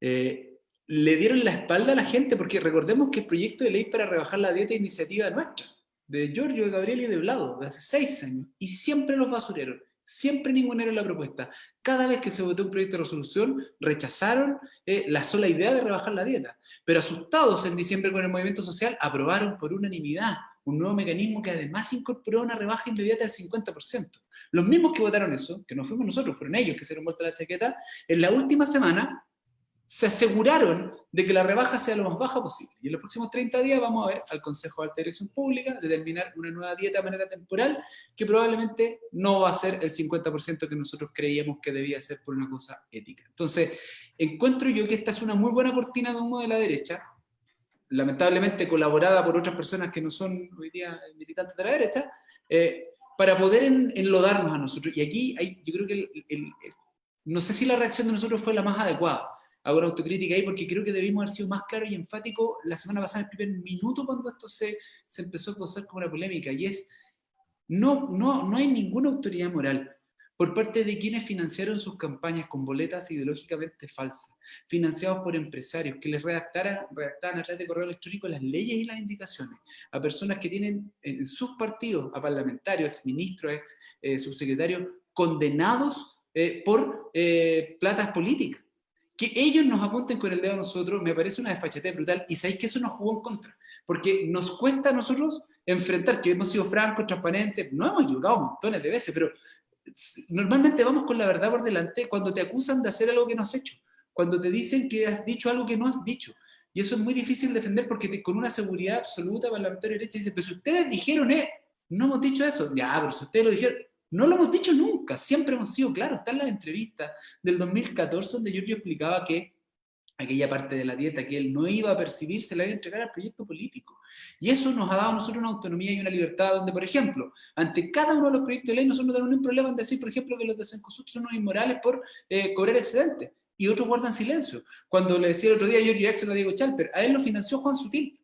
Speaker 2: le dieron la espalda a la gente, porque recordemos que el proyecto de ley para rebajar la dieta es iniciativa nuestra, de Giorgio, de Gabriel y de Vlado, de hace 6 años, y siempre los basureros. Siempre ningunearon la propuesta. Cada vez que se votó un proyecto de resolución, rechazaron la sola idea de rebajar la dieta. Pero asustados en diciembre con el movimiento social, aprobaron por unanimidad un nuevo mecanismo que además incorporó una rebaja inmediata del 50%. Los mismos que votaron eso, que no fuimos nosotros, fueron ellos que se dieron vuelta la chaqueta, en la última semana se aseguraron de que la rebaja sea lo más baja posible. Y en los próximos 30 días vamos a ver al Consejo de Alta Dirección Pública determinar una nueva dieta de manera temporal que probablemente no va a ser el 50% que nosotros creíamos que debía ser por una cosa ética. Entonces, encuentro yo que esta es una muy buena cortina de humo de la derecha, lamentablemente colaborada por otras personas que no son hoy día militantes de la derecha, para poder enlodarnos a nosotros. Y aquí yo creo que no sé si la reacción de nosotros fue la más adecuada. Hago una autocrítica ahí porque creo que debimos haber sido más claros y enfáticos la semana pasada, en el primer minuto, cuando esto se empezó a posar como una polémica, y es, no hay ninguna autoridad moral por parte de quienes financiaron sus campañas con boletas ideológicamente falsas, financiados por empresarios que les redactaban a través de correo electrónico las leyes y las indicaciones, a personas que tienen en sus partidos, a parlamentarios, exministros, subsecretarios, condenados por platas políticas. Que ellos nos apunten con el dedo a nosotros me parece una desfachatez brutal, y sabéis que eso nos jugó en contra, porque nos cuesta a nosotros enfrentar, que hemos sido francos, transparentes, nos hemos equivocado montones de veces, pero normalmente vamos con la verdad por delante cuando te acusan de hacer algo que no has hecho, cuando te dicen que has dicho algo que no has dicho, y eso es muy difícil defender porque con una seguridad absoluta parlamentaria derecha dice, pero si ustedes dijeron, no hemos dicho eso, ya, pero si ustedes lo dijeron, no lo hemos dicho nunca, siempre hemos sido claros. Está en la entrevista del 2014 donde Giorgio explicaba que aquella parte de la dieta que él no iba a percibir se la iba a entregar al proyecto político. Y eso nos ha dado a nosotros una autonomía y una libertad donde, por ejemplo, ante cada uno de los proyectos de ley nosotros no tenemos ningún problema en decir, por ejemplo, que los de Cencosud son unos inmorales por cobrar excedentes, y otros guardan silencio. Cuando le decía el otro día a Giorgio Jackson a Diego Chalper, a él lo financió Juan Sutil.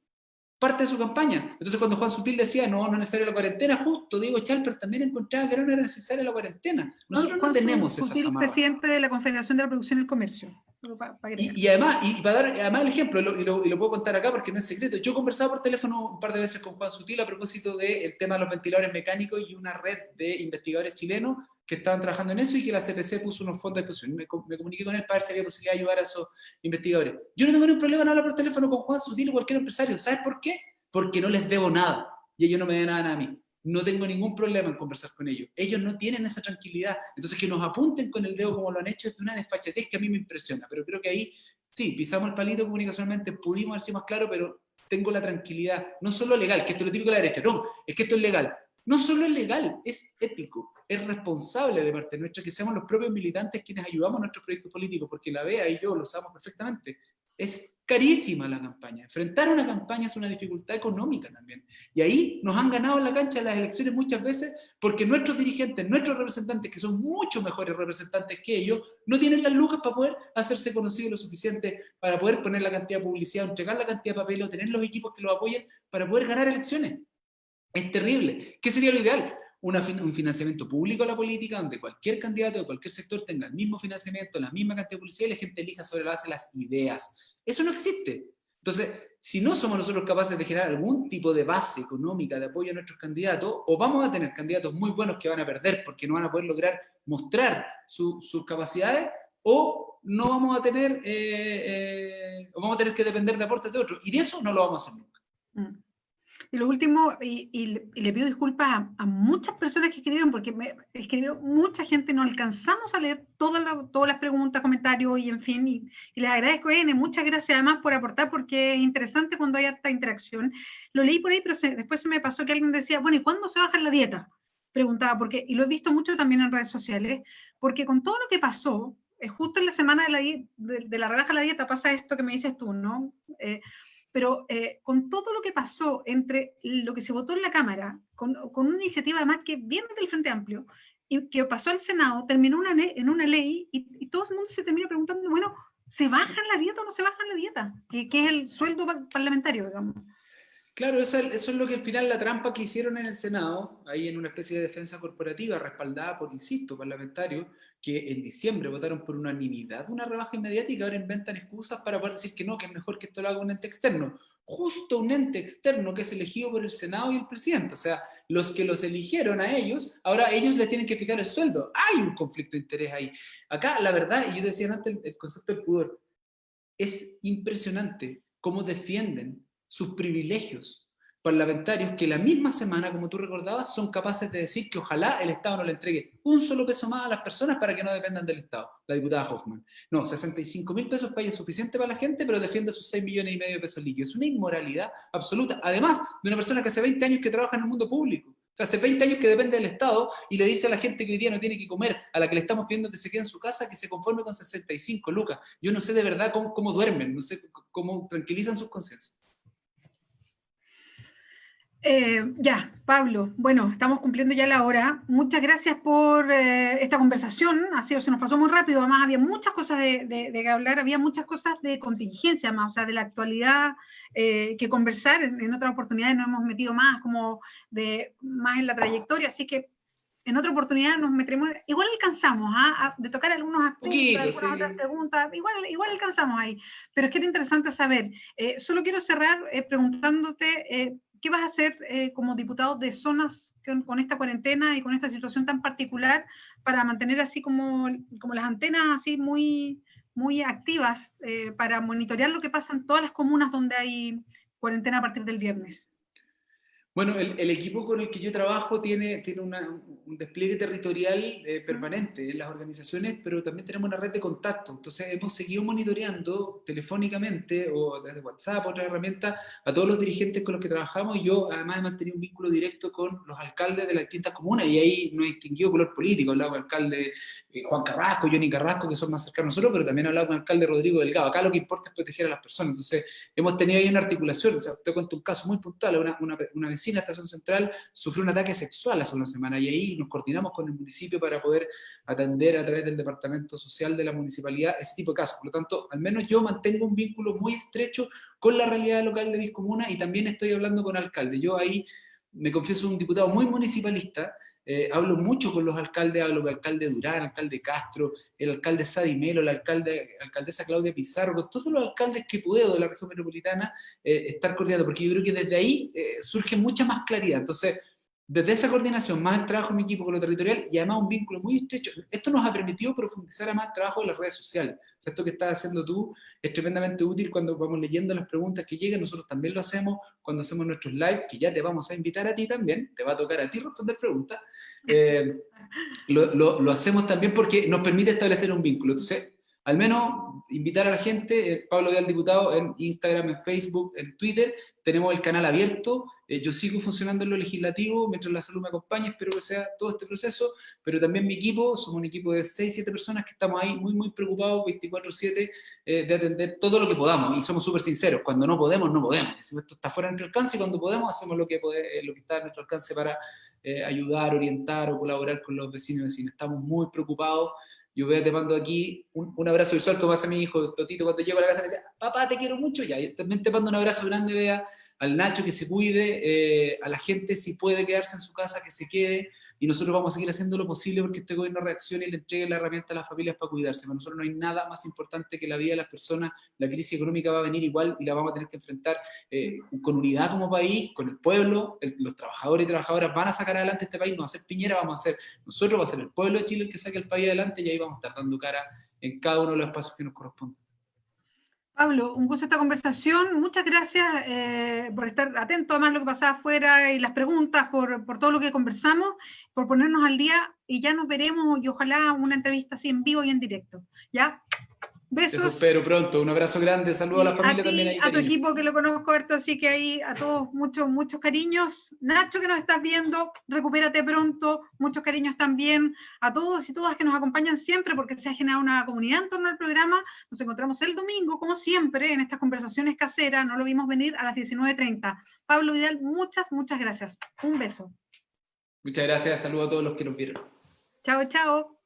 Speaker 2: parte de su campaña. Entonces cuando Juan Sutil decía, no es necesaria la cuarentena, justo Diego Chalper también encontraba que no era necesaria la cuarentena. Nosotros no tenemos esas
Speaker 1: Sutil,
Speaker 2: amarras.
Speaker 1: presidente de la Confederación de la Producción y el Comercio.
Speaker 2: Y además, y para dar además el ejemplo, y lo puedo contar acá porque no es secreto, yo he conversado por teléfono un par de veces con Juan Sutil a propósito del tema de los ventiladores mecánicos y una red de investigadores chilenos que estaban trabajando en eso y que la CPC puso unos fondos de disposición. Me comuniqué con él para ver si había posibilidad de ayudar a esos investigadores. Yo no tengo ningún problema en hablar por teléfono con Juan Sutil o cualquier empresario. ¿Sabes por qué? Porque no les debo nada y ellos no me deben nada a mí. No tengo ningún problema en conversar con ellos. Ellos no tienen esa tranquilidad. Entonces, que nos apunten con el dedo como lo han hecho es de una desfachatez que a mí me impresiona. Pero creo que ahí, sí, pisamos el palito comunicacionalmente, pudimos haber sido más claro, pero tengo la tranquilidad, no solo legal, que esto es lo típico de la derecha, no, es que esto es legal. No solo es legal, es ético, es responsable de parte nuestra que seamos los propios militantes quienes ayudamos a nuestros proyectos políticos, porque la BEA y yo lo sabemos perfectamente. Es carísima la campaña. Enfrentar una campaña es una dificultad económica también. Y ahí nos han ganado en la cancha las elecciones muchas veces porque nuestros dirigentes, nuestros representantes, que son mucho mejores representantes que ellos, no tienen las lucas para poder hacerse conocidos lo suficiente, para poder poner la cantidad de publicidad, entregar la cantidad de papel, o tener los equipos que los apoyen para poder ganar elecciones. Es terrible. ¿Qué sería lo ideal? Un financiamiento público a la política, donde cualquier candidato de cualquier sector tenga el mismo financiamiento, la misma cantidad de publicidad y la gente elija sobre la base de las ideas. Eso no existe. Entonces, si no somos nosotros capaces de generar algún tipo de base económica de apoyo a nuestros candidatos, o vamos a tener candidatos muy buenos que van a perder porque no van a poder lograr mostrar sus capacidades, o no vamos a tener, o vamos a tener que depender de aportes de otros. Y de eso no lo vamos a hacer nunca.
Speaker 1: Y lo último, y le pido disculpas a muchas personas que escribieron, porque me escribió mucha gente, no alcanzamos a leer todas las preguntas, comentarios y en fin, y les agradezco, muchas gracias además por aportar, porque es interesante cuando hay harta interacción. Lo leí por ahí, pero después se me pasó que alguien decía, bueno, ¿y cuándo se baja la dieta? Preguntaba, y lo he visto mucho también en redes sociales, porque con todo lo que pasó, justo en la semana de la rebaja de la dieta pasa esto que me dices tú, ¿no? Pero con todo lo que pasó entre lo que se votó en la Cámara, con una iniciativa además que viene del Frente Amplio, y que pasó al Senado, terminó en una ley, y todo el mundo se termina preguntando, bueno, ¿se baja la dieta o no se baja la dieta? Que es el sueldo parlamentario, digamos.
Speaker 2: Claro, eso es lo que al final la trampa que hicieron en el Senado, ahí en una especie de defensa corporativa respaldada por, insisto, parlamentarios, que en diciembre votaron por unanimidad una rebaja inmediata y que ahora inventan excusas para poder decir que no, que es mejor que esto lo haga un ente externo. Justo un ente externo que es elegido por el Senado y el presidente. O sea, los que los eligieron a ellos, ahora ellos le tienen que fijar el sueldo. Hay un conflicto de interés ahí. Acá, la verdad, y yo decía antes el concepto del pudor, es impresionante cómo defienden sus privilegios parlamentarios que la misma semana, como tú recordabas, son capaces de decir que ojalá el Estado no le entregue un solo peso más a las personas para que no dependan del Estado. La diputada Hoffman. No, 65.000 pesos para ella es suficiente para la gente, pero defiende sus 6,5 millones de pesos líquidos. Es una inmoralidad absoluta. Además, de una persona que hace 20 años que trabaja en el mundo público. O sea, hace 20 años que depende del Estado y le dice a la gente que hoy día no tiene que comer, a la que le estamos pidiendo que se quede en su casa, que se conforme con 65 lucas. Yo no sé de verdad cómo duermen, no sé cómo tranquilizan sus conciencias.
Speaker 1: Ya, Pablo, bueno, estamos cumpliendo ya la hora. Muchas gracias por esta conversación. Se nos pasó muy rápido. Además, había muchas cosas de hablar, había muchas cosas de contingencia más, o sea, de la actualidad que conversar. En otras oportunidades nos hemos metido más, más en la trayectoria, así que en otra oportunidad nos meteremos. Igual alcanzamos de tocar algunos aspectos, algunas otras preguntas, igual alcanzamos ahí. Pero es que era interesante saber. Solo quiero cerrar preguntándote. ¿Qué vas a hacer como diputado de zonas con esta cuarentena y con esta situación tan particular para mantener así como las antenas así muy, muy activas para monitorear lo que pasa en todas las comunas donde hay cuarentena a partir del viernes?
Speaker 2: Bueno, el equipo con el que yo trabajo tiene un despliegue territorial permanente en las organizaciones, pero también tenemos una red de contacto. Entonces hemos seguido monitoreando telefónicamente o desde WhatsApp, otra herramienta, a todos los dirigentes con los que trabajamos, y yo además he mantenido un vínculo directo con los alcaldes de las distintas comunas, y ahí no he distinguido color político. He hablado con el alcalde Juan Carrasco, Johnny Carrasco, que son más cercanos a nosotros, pero también he hablado con el alcalde Rodrigo Delgado. Acá lo que importa es proteger a las personas. Entonces hemos tenido ahí una articulación. O sea, te cuento un caso muy puntual. Una vecina oficina, Estación Central, sufrió un ataque sexual hace una semana, y ahí nos coordinamos con el municipio para poder atender a través del departamento social de la municipalidad ese tipo de casos. Por lo tanto, al menos yo mantengo un vínculo muy estrecho con la realidad local de mis comunas, y también estoy hablando con alcaldes. Yo ahí me confieso un diputado muy municipalista. Hablo mucho con los alcaldes, hablo con el alcalde Durán, el alcalde Castro, el alcalde Sadi Melo, la alcaldesa Claudia Pizarro, con todos los alcaldes que puedo de la región metropolitana, estar coordinando, porque yo creo que desde ahí surge mucha más claridad. Entonces, desde esa coordinación, más el trabajo en mi equipo con lo territorial, y además un vínculo muy estrecho, esto nos ha permitido profundizar además el trabajo de las redes sociales. O sea, esto que estás haciendo tú es tremendamente útil cuando vamos leyendo las preguntas que llegan. Nosotros también lo hacemos cuando hacemos nuestros live, que ya te vamos a invitar a ti también, te va a tocar a ti responder preguntas. Lo hacemos también porque nos permite establecer un vínculo. Entonces, al menos invitar a la gente, Pablo Vidal Diputado, en Instagram, en Facebook, en Twitter, tenemos el canal abierto. Yo sigo funcionando en lo legislativo mientras la salud me acompaña, espero que sea todo este proceso, pero también mi equipo, somos un equipo de 6-7 personas que estamos ahí muy, muy preocupados 24/7 de atender todo lo que podamos, y somos súper sinceros: cuando no podemos, no podemos. Decimos, esto está fuera de nuestro alcance, y cuando podemos hacemos lo que está a nuestro alcance para ayudar, orientar o colaborar con los vecinos y vecinas. Estamos muy preocupados. Yo te mando aquí un abrazo visual, como hace mi hijo Totito cuando llego a la casa, me dice: papá, te quiero mucho. Ya, yo también te mando un abrazo grande, Bea, al Nacho, que se cuide, a la gente, si puede quedarse en su casa, que se quede, y nosotros vamos a seguir haciendo lo posible porque este gobierno reaccione y le entregue la herramienta a las familias para cuidarse. Para nosotros no hay nada más importante que la vida de las personas. La crisis económica va a venir igual y la vamos a tener que enfrentar con unidad como país, con el pueblo. Los trabajadores y trabajadoras van a sacar adelante este país, no va a ser Piñera, vamos a ser nosotros, va a ser el pueblo de Chile el que saque el país adelante, y ahí vamos a estar dando cara en cada uno de los espacios que nos corresponden.
Speaker 1: Pablo, un gusto esta conversación. Muchas gracias por estar atento a más lo que pasaba afuera y las preguntas, por todo lo que conversamos, por ponernos al día, y ya nos veremos, y ojalá una entrevista así en vivo y en directo. ¿Ya? Besos.
Speaker 2: Eso espero pronto. Un abrazo grande. Saludos a la familia también ahí.
Speaker 1: A tu equipo, que lo conozco harto, así que ahí a todos muchos, muchos cariños. Nacho, que nos estás viendo, recupérate pronto. Muchos cariños también a todos y todas que nos acompañan siempre, porque se ha generado una comunidad en torno al programa. Nos encontramos el domingo, como siempre, en estas conversaciones caseras. No lo vimos venir, a las 19:30. Pablo Vidal, muchas, muchas gracias. Un beso.
Speaker 2: Muchas gracias. Saludos a todos los que nos vieron.
Speaker 1: Chao, chao.